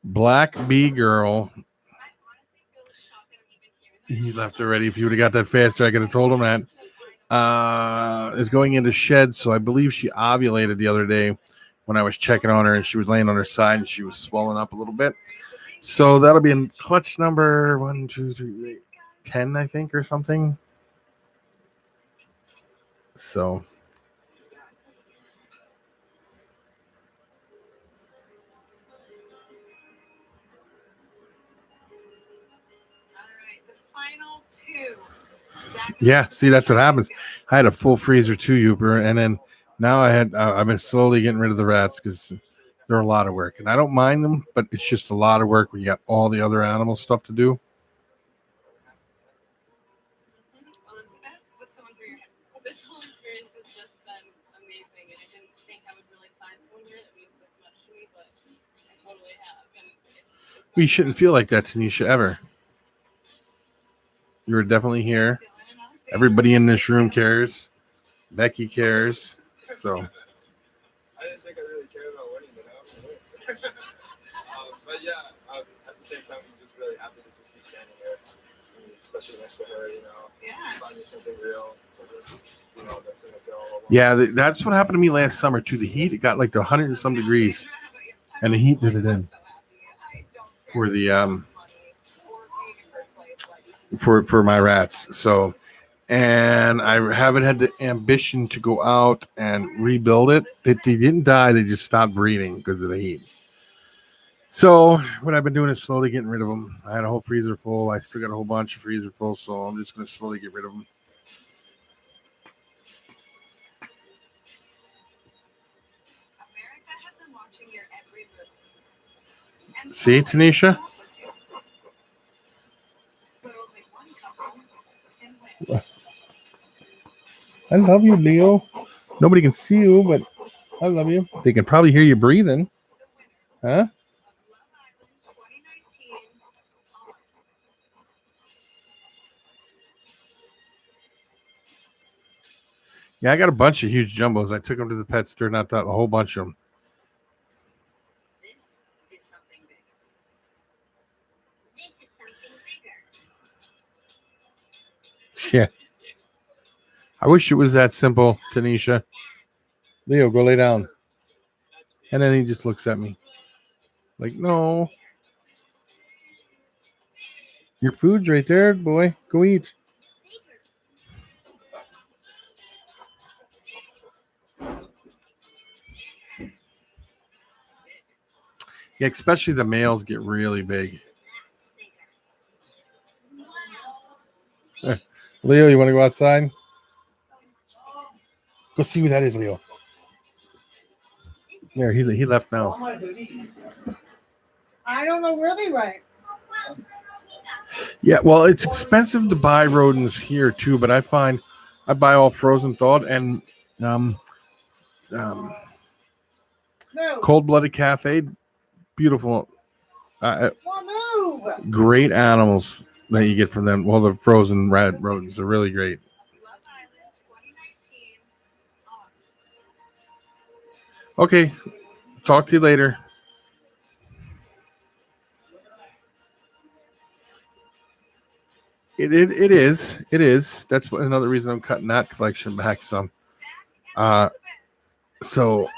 S2: black bee girl. He left already. If you would have got that faster, I could have told him that. Is going into shed. So I believe she ovulated the other day when I was checking on her and she was laying on her side and she was swelling up a little bit. So that'll be in clutch number 1, 2, 3, 8, 10, I think, or something. So
S6: All right, the final two. Zach and
S2: yeah,
S6: Elizabeth.
S2: see, that's what happens. I had a full freezer too, Uber, and then now I've been slowly getting rid of the rats because they're a lot of work, and I don't mind them, but it's just a lot of work when you got all the other animal stuff to do.
S6: Elizabeth, what's going through your head?
S3: This whole experience has just been amazing, and I didn't think I would really find someone here that means this much to me, but I totally have. And it's
S2: We shouldn't feel like that, Tanisha, ever. You're definitely here.
S6: Dylan and Alexandra.
S2: Everybody in this room cares. Becky cares. So
S8: I didn't think I really cared about winning, but I was winning. But yeah, at the same time, I'm just really happy to just be standing there, especially next to her.
S6: Yeah.
S8: Finding something real, something that's gonna go. a long
S2: yeah,
S8: way.
S2: that's what happened to me last summer too. The heat, it got like to 100 and some degrees, and the heat did it in for the for my rats. So, and I haven't had the ambition to go out and rebuild it. They didn't die; they just stopped breeding because of the heat. So what I've been doing is slowly getting rid of them. I had a whole freezer full. I still got a whole bunch of freezer full, so I'm just going to slowly get rid of them.
S6: America has been watching your every move. And
S2: See,
S6: so
S2: Tanisha?
S6: but only one couple can win.
S2: I love you, Leo. Nobody can see you, but I love you. They can probably hear you breathing.
S6: The winners
S2: Huh?
S6: of Love Island 2019 are
S2: Yeah, I got a bunch of huge jumbos. I took them to the pet store, not that a whole bunch of them.
S6: This is something big.
S4: This is something bigger.
S2: Yeah. I wish it was that simple, Tanisha. Leo, go lay down. And then he just looks at me. Like, no. Your food's right there, boy. Go eat. Yeah, especially the males get really big. Leo, you want to go outside? Go see who that is, Leo. There, he left
S1: All
S2: now.
S1: my hoodies. I don't know where they went.
S2: Yeah, well, it's expensive to buy rodents here too, but I find I buy all frozen thawed and um,
S1: No.
S2: cold-blooded cafe, beautiful,
S1: Come on, move.
S2: great animals that you get from them. Well, the frozen red rodents are really great.
S6: Love Island 2019.
S2: Okay, talk to you later. It is. That's another reason I'm cutting that collection back some. So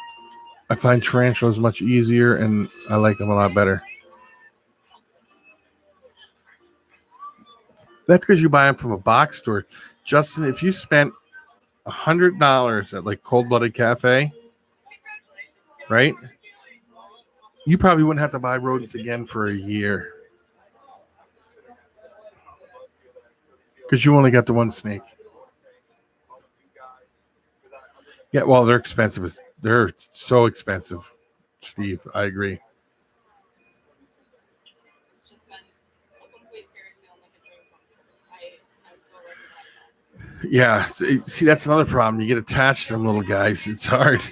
S2: I find tarantulas much easier, and I like them a lot better. That's because you buy them from a box store. Justin, if you spent $100 at like Cold Blooded Cafe, right? You probably wouldn't have to buy rodents again for a year. Because you only got the one snake. Yeah, well, they're expensive. They're so expensive, Steve. I agree.
S3: It's just been a complete fairy tale and like a dream come true. I'm so lucky about that.
S2: Yeah, see, that's another problem. You get attached to them little guys. It's hard.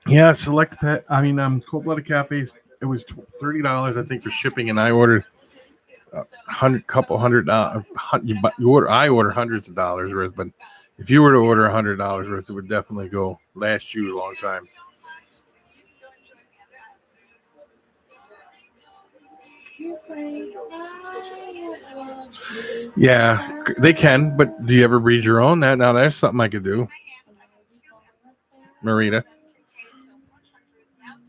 S2: Yeah, select pet. I mean, Cold Blooded Cafes. It was $30, I think, for shipping, and I ordered $100. I order hundreds of dollars worth, but if you were to order $100 worth, it would definitely last you a long time. Yeah, they can, but do you ever breed your own? Now there's something I could do, Marita.
S6: Contains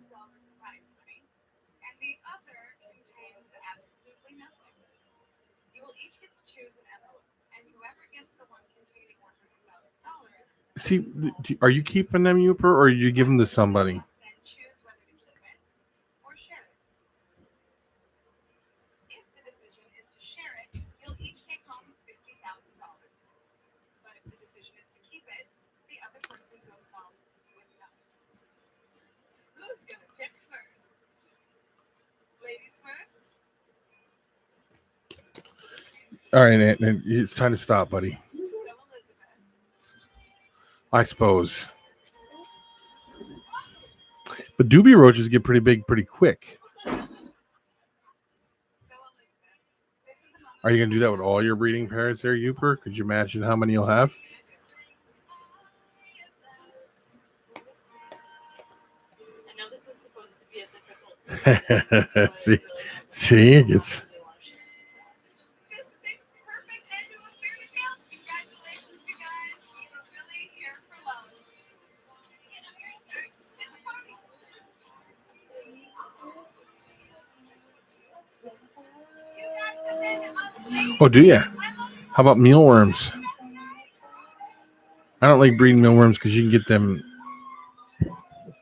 S6: the $100,000 prize money, and the other contains absolutely nothing. You will each get to choose an envelope, and whoever gets the one containing $100,000
S2: See, are you keeping them, Uper, or you give them to somebody?
S6: must then choose whether to keep it or share it. If the decision is to share it, you'll each take home $50,000. But if the decision is to keep it, the other person goes home with nothing. Who's gonna pick first? Ladies first?
S2: All right, Aunt, it's time to stop, buddy.
S6: So Elizabeth.
S2: I suppose. But doobie roaches get pretty big pretty quick.
S6: So Elizabeth. This is the moment.
S2: Are you going to do that with all your breeding pairs there, Uper? Could you imagine how many you'll have?
S3: I know this is supposed to be a difficult.
S2: see, it's
S6: This is a perfect end to a fairy tale. Congratulations, you guys. You were really here for love. Spin the party. You got the men of the
S2: oh, do you? How about mealworms? I don't like breeding mealworms because you can get them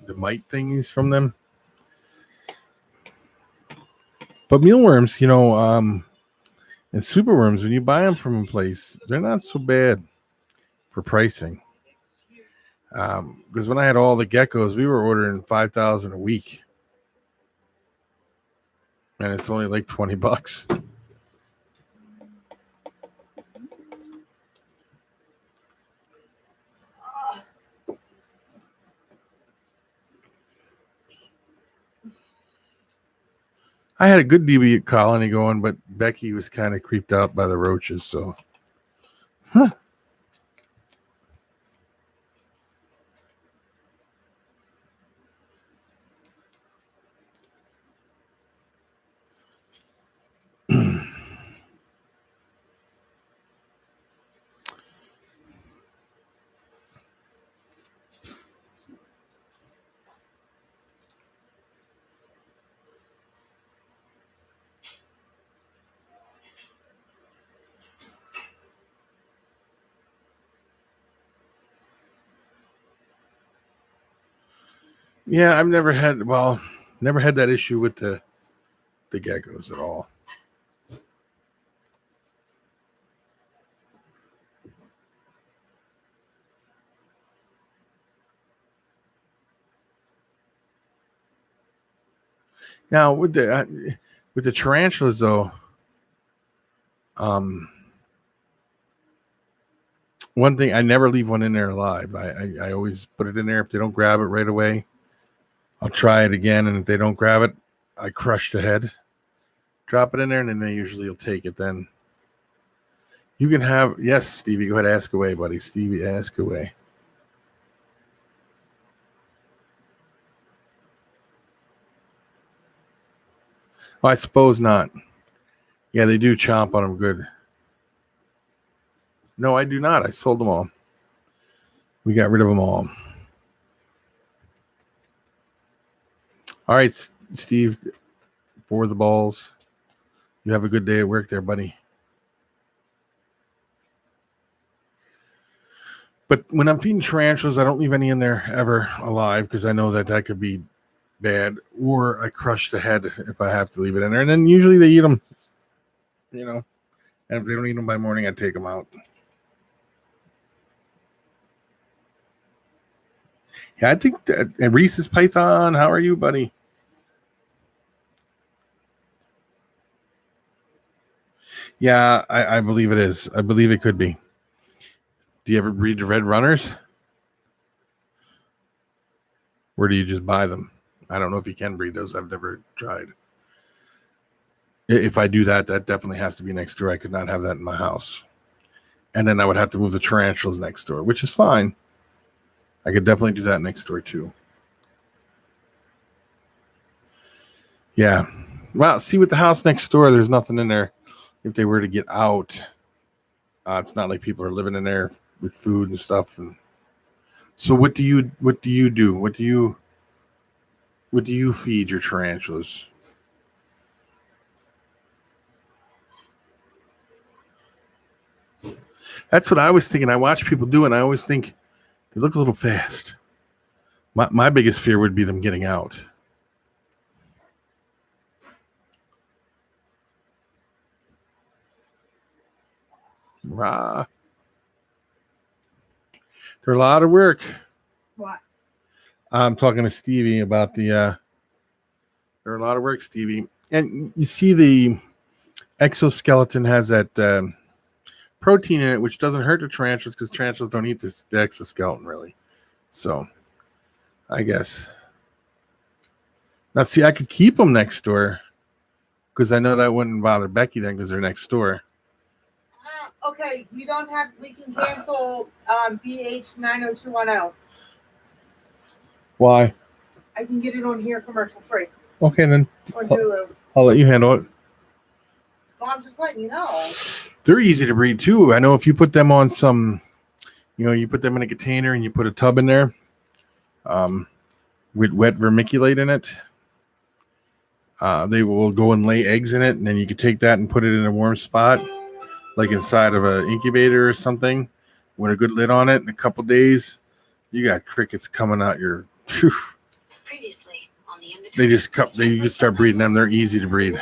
S2: the mite thingies from them. But mealworms, and superworms, when you buy them from a place, they're not so bad for pricing. Because when I had all the geckos, we were ordering 5,000 a week, and it's only like $20. I had a good DB colony going, but Becky was kind of creeped out by the roaches, so. Huh. Yeah, I've never had that issue with the geckos at all. Now with the tarantulas though, one thing, I never leave one in there alive. I always put it in there. If they don't grab it right away, I'll try it again, and if they don't grab it, I crush the head, drop it in there, and then they usually will take it. Then you can have, yes, Stevie, go ahead, ask away, buddy. Stevie, ask away. Oh, I suppose not. Yeah, they do chomp on them good. No, I do not. I sold them all. We got rid of them all. All right, Steve, for the balls. You have a good day at work there, buddy. But when I'm feeding tarantulas, I don't leave any in there ever alive because I know that could be bad. Or I crush the head if I have to leave it in there. And then usually they eat them, you know. And if they don't eat them by morning, I take them out. Yeah, I think that Reese's Python, how are you, buddy? Yeah, I believe it is. I believe it could be. Do you ever breed the red runners? Or do you just buy them? I don't know if you can breed those. I've never tried. If I do that, that definitely has to be next door. I could not have that in my house. And then I would have to move the tarantulas next door, which is fine. I could definitely do that next door too. Yeah. Well, see, with the house next door, there's nothing in there. If they were to get out, it's not like people are living in there with food and stuff. And so, what do you do? What do you feed your tarantulas? That's what I was thinking. I watch people do it, and I always think they look a little fast. My biggest fear would be them getting out. Rah. They're a lot of work.
S1: What?
S2: I'm talking to Stevie about they're a lot of work, Stevie. And you see the exoskeleton has that protein in it, which doesn't hurt the tarantulas because tarantulas don't eat the exoskeleton really. So I guess. Now, see, I could keep them next door because I know that wouldn't bother Becky then because they're next door.
S1: Okay, we can cancel BH 90210.
S2: Why?
S1: I can get it on here commercial free.
S2: Okay, then
S1: On Hulu.
S2: I'll let you handle it.
S1: Well, I'm just letting you know.
S2: They're easy to breed too. I know if you put them on some, you put them in a container and you put a tub in there with wet vermiculite in it, they will go and lay eggs in it, and then you can take that and put it in a warm spot, like inside of an incubator or something, with a good lid on it. In a couple days, you got crickets coming out your. Whew.
S4: Previously on the
S2: You can start breeding them. They're easy to breed.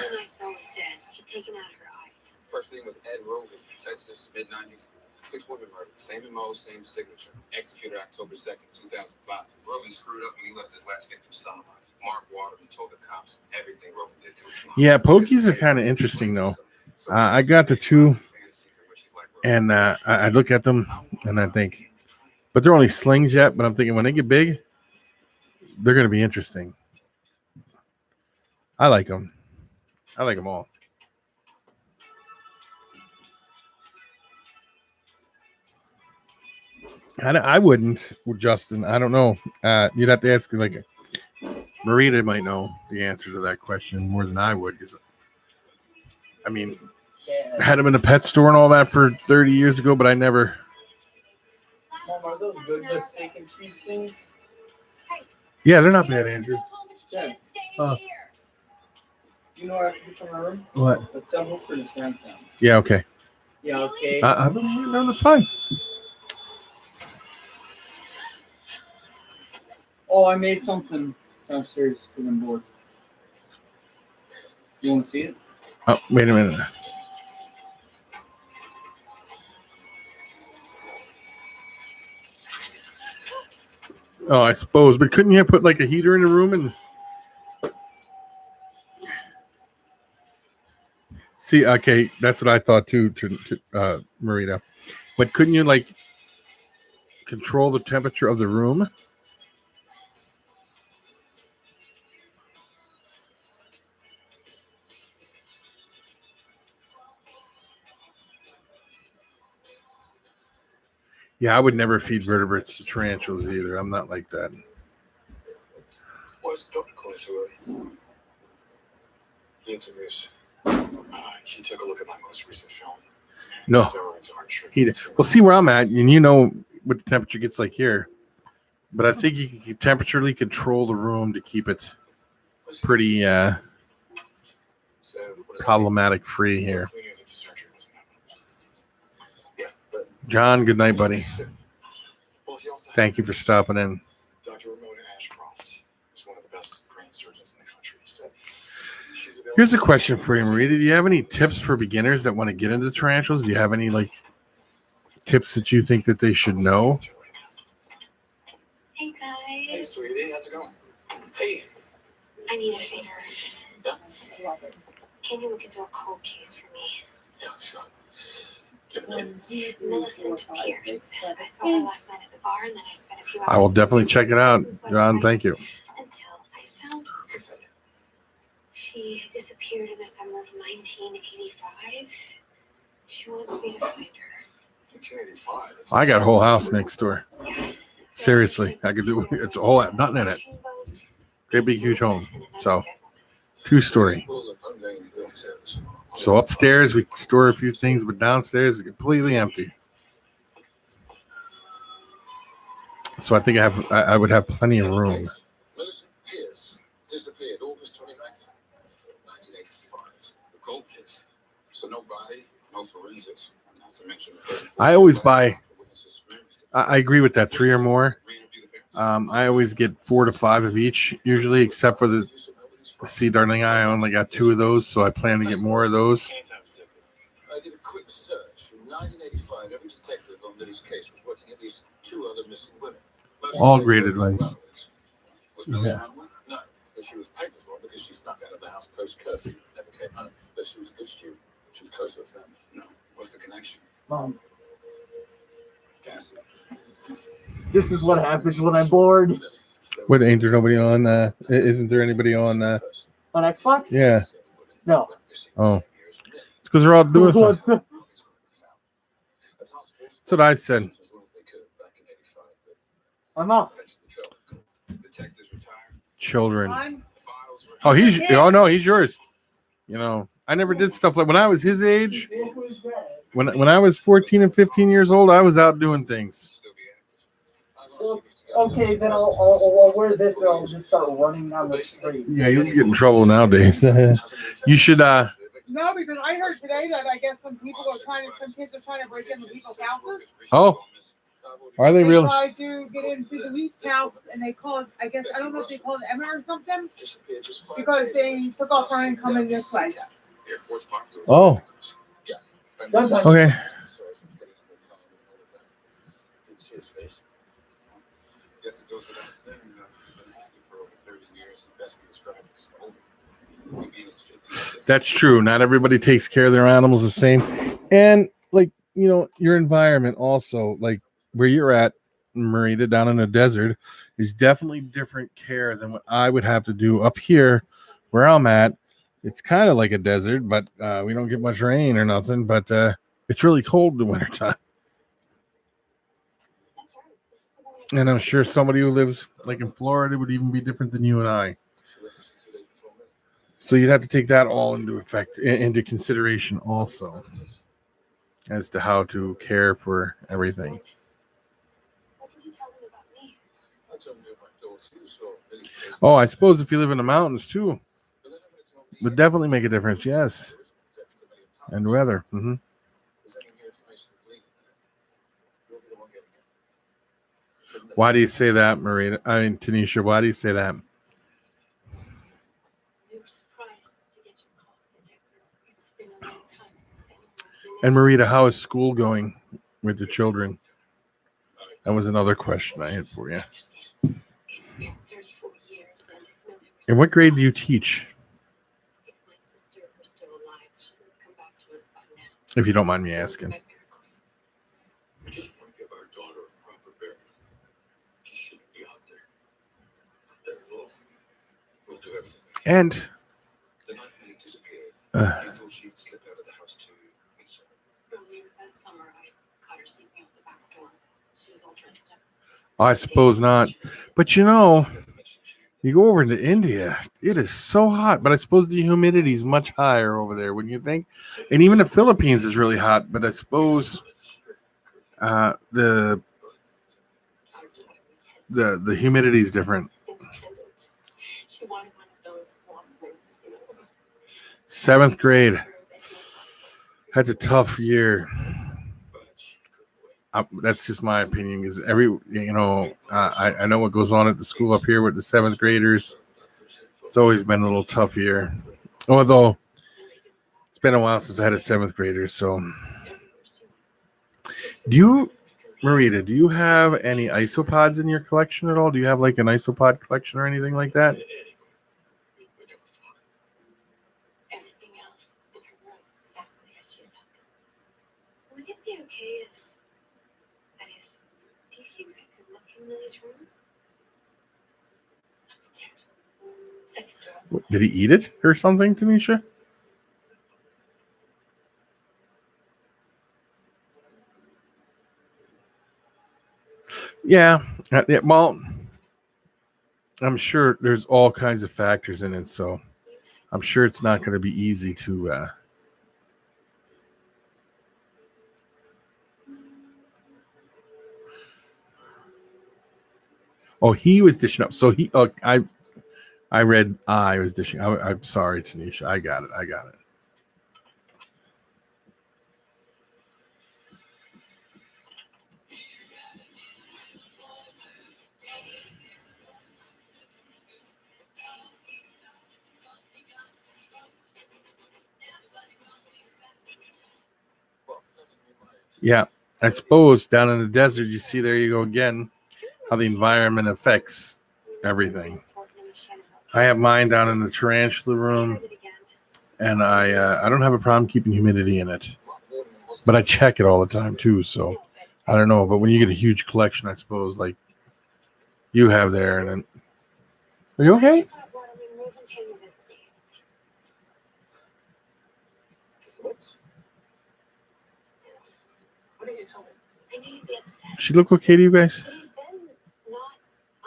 S11: First name was Ed Rogan, Texas, mid-90s. 6 women murdered. Same MO, same signature. Executed October 2nd, 2005. Rogan screwed up when he left his last victim son alive. Mark Waterman told the cops everything Rogan did to his mom.
S2: Yeah, pokies are kind of interesting, though. I got the two, and I look at them, and I think, but they're only slings yet, but I'm thinking when they get big, they're going to be interesting. I like them. I like them all. I wouldn't, Justin. I don't know. You'd have to ask, like, Marita might know the answer to that question more than I would. Because, I mean, I had them in a pet store and all that for 30 years ago, but I never.
S10: Mom, are those good, the steak and cheese things?
S2: Yeah, they're not bad, Andrew.
S10: Yeah.
S2: Oh.
S10: Do you know what I have to do for my room?
S2: What?
S10: Let's settle for this ransom.
S2: Yeah, okay.
S10: Yeah, okay.
S2: No, that's fine.
S10: Oh, I made something downstairs because I'm bored. You want to see it?
S2: Oh, wait a minute. Oh, I suppose, but couldn't you have put like a heater in the room and see? Okay, that's what I thought too, Marita. But couldn't you like control the temperature of the room? Yeah, I would never feed vertebrates to tarantulas either. I'm not like that.
S11: What's Dr. calling so early? He introduced. She took a look at my most recent film.
S2: No.
S11: Steroids aren't true.
S2: Well, see where I'm at, and you know what the temperature gets like here. But I think you can temperaturally control the room to keep it pretty problematic free here. John, good night, buddy. Thank you for stopping in.
S11: Dr. Ramona Ashcroft is one of the best brain surgeons in the country. She's available.
S2: Here's a question for you, Marita. Do you have any tips for beginners that want to get into tarantulas? Do you have any like tips that you think that they should know?
S4: Hey guys.
S11: Hey, sweetie, how's it going? Hey.
S4: I need a favor.
S11: Yeah.
S4: Can you look into a cold case for me?
S11: Yeah, sure.
S4: Millicent Pierce. I saw her last night at the bar, and then I spent a few hours.
S2: I will definitely check it out, John. Thank you.
S4: Until I found her. She disappeared in the summer of 1985. She wants me to find her.
S11: 1985.
S2: I got a whole house next door.
S4: Yeah.
S2: Seriously, I could do it's a whole nothing in it. Great big huge home. So 2-story. So upstairs we can store a few things, but downstairs is completely empty. So I think I would have plenty of room.
S11: Millicent Pierce disappeared August 29th, 1985. The cold case. So no body, no forensics. Not to mention.
S2: I always buy. I agree with that. 3 or more. I always get 4 to 5 of each, usually, except for the Sea Darling Eye. I only got 2 of those, so I plan to get more of those.
S11: I did a quick search. From 1985, every detective on this case was working at least 2 other missing women.
S2: All great advice.
S11: Was Millie
S2: Yeah.
S11: on one? No, but she was pegged as one because she snuck out of the house post curfew, never came home. But she was a good student. She was close to her family. No, what's the connection?
S10: Mom,
S11: Cassie.
S10: this is what happens when I'm bored.
S2: What, ain't there nobody on? Isn't there anybody on?
S10: On Xbox?
S2: Yeah.
S10: No.
S2: Oh. It's because they're all doing something. That's what I said.
S10: I'm off.
S2: Children.
S1: I'm
S2: Oh, he's yours. You know, I never did stuff like when I was his age. When I was 14 and 15 years old, I was out doing things.
S10: Okay, then I'll wear this and I'll just start running down the street.
S2: Yeah, you'll get in trouble nowadays. You should.
S1: no, because I heard today that I guess some kids are trying to break into people's houses.
S2: Oh, are they
S1: They
S2: real?
S1: tried to get into the least house, and they called. I don't know if they called Emma or something, because they took off running coming this way.
S2: Oh, okay.
S11: Guess it goes without saying that he's been active for over 30 years and best be described as older. Maybe he was 50.
S2: That's true. Not everybody takes care of their animals the same. And like, you know, your environment also, like where you're at, Marita, down in the desert, is definitely different care than what I would have to do up here where I'm at. It's kind of like a desert, but we don't get much rain or nothing, but it's really cold in the wintertime. And I'm sure somebody who lives like in Florida would even be different than you and I. So you'd have to take that all into consideration also as to how to care for everything.
S4: What did you tell them about me?
S2: Oh, I suppose if you live in the mountains too, would definitely make a difference. Yes, and weather. Why do you say that, Maria? I mean, Tanisha, why do you say that?
S4: We were surprised to get your call, Detective. It's been a long time since anyone's been
S2: And Marita, how is school going with the children? That was another question I had for you.
S4: It's been 34 years, and no one was
S2: And what grade do you teach,
S4: If my sister were still alive, she would have come back to us by now.
S2: if you don't mind me
S4: Don't
S2: asking?
S4: expect miracles.
S11: We just want to give our daughter a proper burial. She shouldn't be out there. Out there alone. We'll do everything we can.
S2: And
S11: The night Millie disappeared, you thought she'd slipped out of the house to meet someone.
S4: Earlier that summer, I caught her sleeping out the back door. She was all dressed up.
S2: I suppose not. But you know, you go over into India, it is so hot. But I suppose the humidity is much higher over there, wouldn't you think? And even the Philippines is really hot. But I suppose the humidity is different.
S4: Independent. She wanted one of those warm rooms, you know.
S2: 7th grade. That's a tough year. That's just my opinion. Because I know what goes on at the school up here with the 7th graders. It's always been a little tough year. Although it's been a while since I had a 7th grader. So, Marita, do you have any isopods in your collection at all? Do you have like an isopod collection or anything like that?
S4: Everything else in her room's exactly as she left it. Would it be okay if, that is, do you think I could look in Lily's room? Upstairs. Second door.
S2: Did he eat it or something, Tanisha? Yeah. Well, I'm sure there's all kinds of factors in it, so I'm sure it's not going to be easy to. Oh, he was dishing up. So he. I read. I was dishing. I'm sorry, Tanisha. I got it. Yeah, I suppose down in the desert, you see, there you go again, how the environment affects everything. I have mine down in the tarantula room, and I don't have a problem keeping humidity in it, but I check it all the time too. So I don't know, but when you get a huge collection, I suppose like you have there, and then are you okay?
S11: What did you tell me?
S4: I knew you'd be upset.
S2: She look okay to you guys?
S4: But he's been not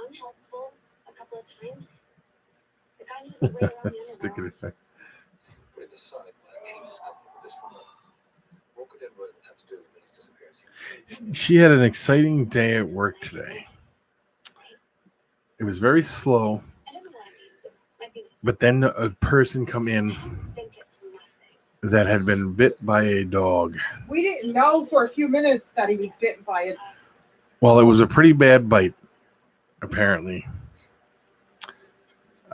S4: unhelpful a couple of times. The guy knows his way around the
S2: Stick it
S4: underworld.
S2: in.
S11: Putting aside my keenness for this one. What could Edward have to do with Millie's disappearance?
S2: She had an exciting day at work today. It was very slow,
S4: I don't know what it means. It might be
S2: but then a person come in
S4: think it's nothing.
S2: that had been bit by a dog.
S1: We didn't know for a few minutes that he was bitten by it.
S2: Well, it was a pretty bad bite, apparently.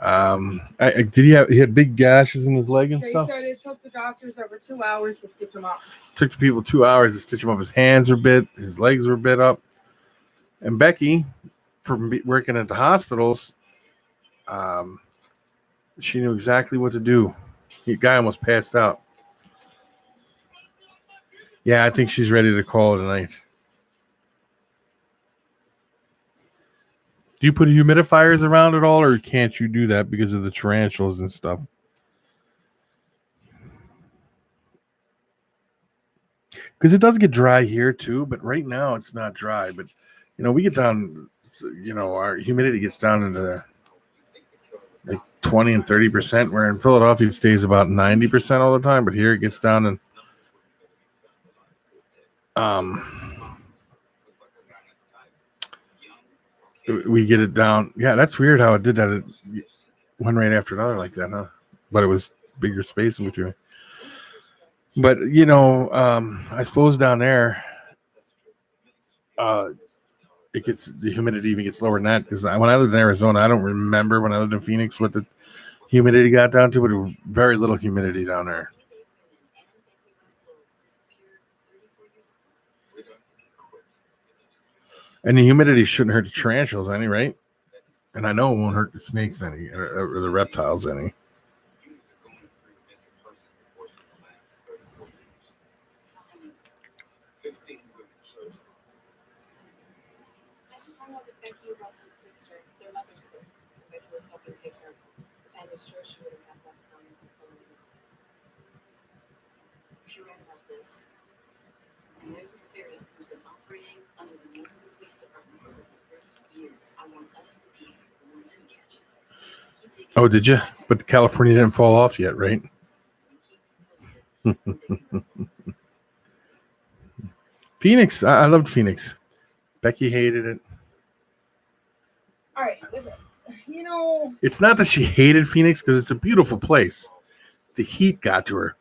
S2: Did he had big gashes in his leg and
S1: They
S2: stuff?
S1: said it took the doctors over 2 hours to stitch him up.
S2: Took the people 2 hours to stitch him up. His hands were bit, his legs were bit up. And Becky, from working at the hospitals, she knew exactly what to do. The guy almost passed out. Yeah, I think she's ready to call it a night. Do you put humidifiers around at all, or can't you do that because of the tarantulas and stuff? Because it does get dry here too, but right now it's not dry. But we get down our humidity gets down into like 20 and 30%, where in Philadelphia it stays about 90% all the time, but here it gets down and we get it down. Yeah, that's weird how it did that. It one right after another like that, huh? But it was bigger space in between. But I suppose down there, the humidity even gets lower than that. Because when I lived in Arizona, I don't remember when I lived in Phoenix what the humidity got down to, but it was very little humidity down there. And the humidity shouldn't hurt the tarantulas any, right? And I know it won't hurt the snakes any, or the reptiles any.
S3: I just hung out with Becky and Russell's sister. Their mother's sick. Becky was helping take care of her. The family's sure she would have had that time until later. She read about this. And there's a serial who's been operating under the nose of the police department for over 30 years. I want us to be the ones who catch this.
S2: Oh, did you? But California didn't fall off yet, right? Phoenix. I loved Phoenix. Becky hated it.
S1: All right.
S2: It's not that she hated Phoenix, because it's a beautiful place. The heat got to her.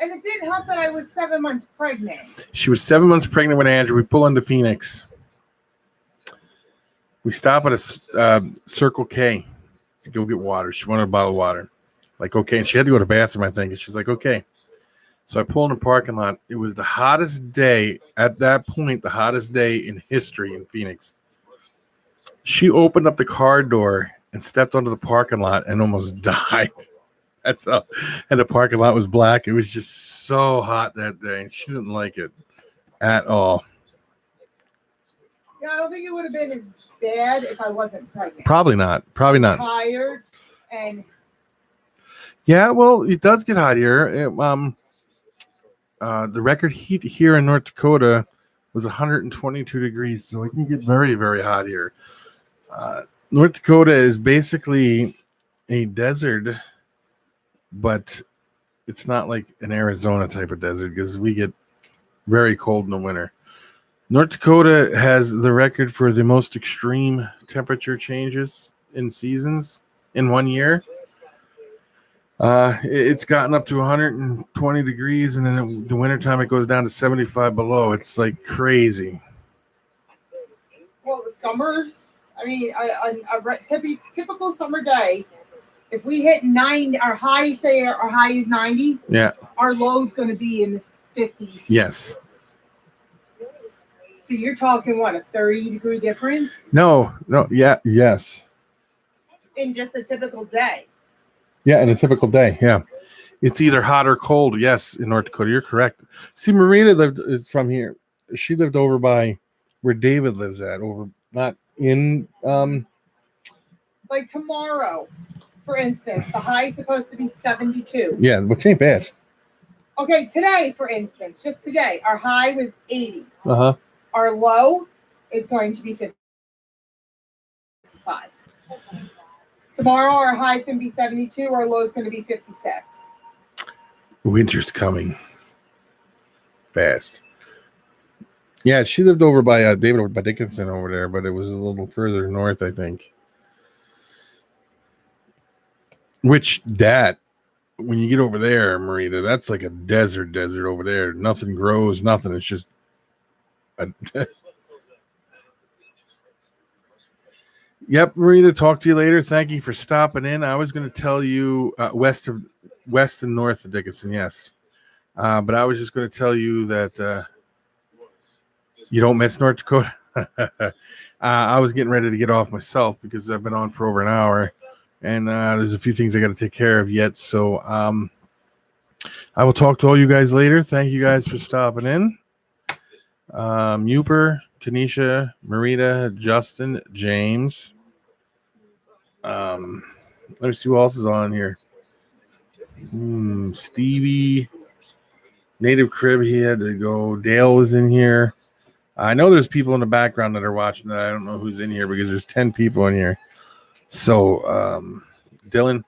S1: And it didn't help that I was 7 months pregnant.
S2: She was 7 months pregnant with Andrew. We pull into Phoenix. We stop at a Circle K to go get water. She wanted a bottle of water. Like, okay. And she had to go to the bathroom, I think. And she's like, okay. So I pull in the parking lot. It was the hottest day at that point, the hottest day in history in Phoenix. She opened up the car door and stepped onto the parking lot and almost died. That's all. And the parking lot was black. It was just so hot that day. She didn't like it at all.
S1: Yeah, I don't think it would have been as bad if I wasn't pregnant.
S2: Probably not.
S1: Tired and
S2: yeah, well, it does get hot here. The record heat here in North Dakota was 122 degrees, so it can get very, very hot here. North Dakota is basically a desert, but it's not like an Arizona type of desert, because we get very cold in the winter. North Dakota has the record for the most extreme temperature changes in seasons in 1 year. It's gotten up to 120 degrees, and then in the wintertime it goes down to 75 below. It's like crazy.
S1: well, the summers. I mean, a typical summer day. If we hit 90, our high is 90.
S2: Yeah.
S1: Our low is going to be in the 50s.
S2: Yes.
S1: So you're talking what, a 30-degree difference?
S2: No. Yeah. Yes.
S1: In just a typical day.
S2: Yeah, in a typical day. Yeah. It's either hot or cold. Yes, in North Dakota. You're correct. See, Marita is from here. She lived over by where David lives at, over not in
S1: Like tomorrow, for instance, the high is supposed to be 72.
S2: Yeah, which ain't bad.
S1: Okay, today, for instance, just today, our high was 80.
S2: Uh-huh.
S1: Our low is going to be 55. Tomorrow, our high is going to be 72. Our low is going to be 56.
S2: Winter's coming fast. Yeah, she lived over by David over by Dickinson over there, but it was a little further north, I think. Which when you get over there, Marita, that's like a desert over there. Nothing grows, nothing. It's just Yep, Marita, talk to you later. Thank you for stopping in. I was going to tell you west and north of Dickinson, yes. But I was just going to tell you that you don't miss North Dakota. I was getting ready to get off myself because I've been on for over an hour, and there's a few things I got to take care of yet. So I will talk to all you guys later. Thank you guys for stopping in. Uper, Tanisha, Marita, Justin, James. Let me see who else is on here. Stevie, Native Crib, he had to go. Dale was in here. I know there's people in the background that are watching that I don't know who's in here because there's 10 people in here. So, Dylan,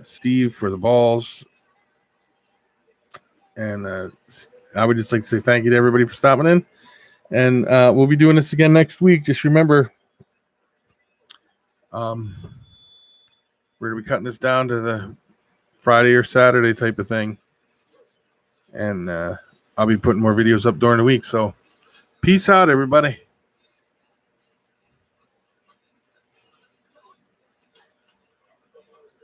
S2: Steve for the balls. And I would just like to say thank you to everybody for stopping in. And we'll be doing this again next week. Just remember, we're going to be cutting this down to the Friday or Saturday type of thing. And I'll be putting more videos up during the week. So peace out, everybody.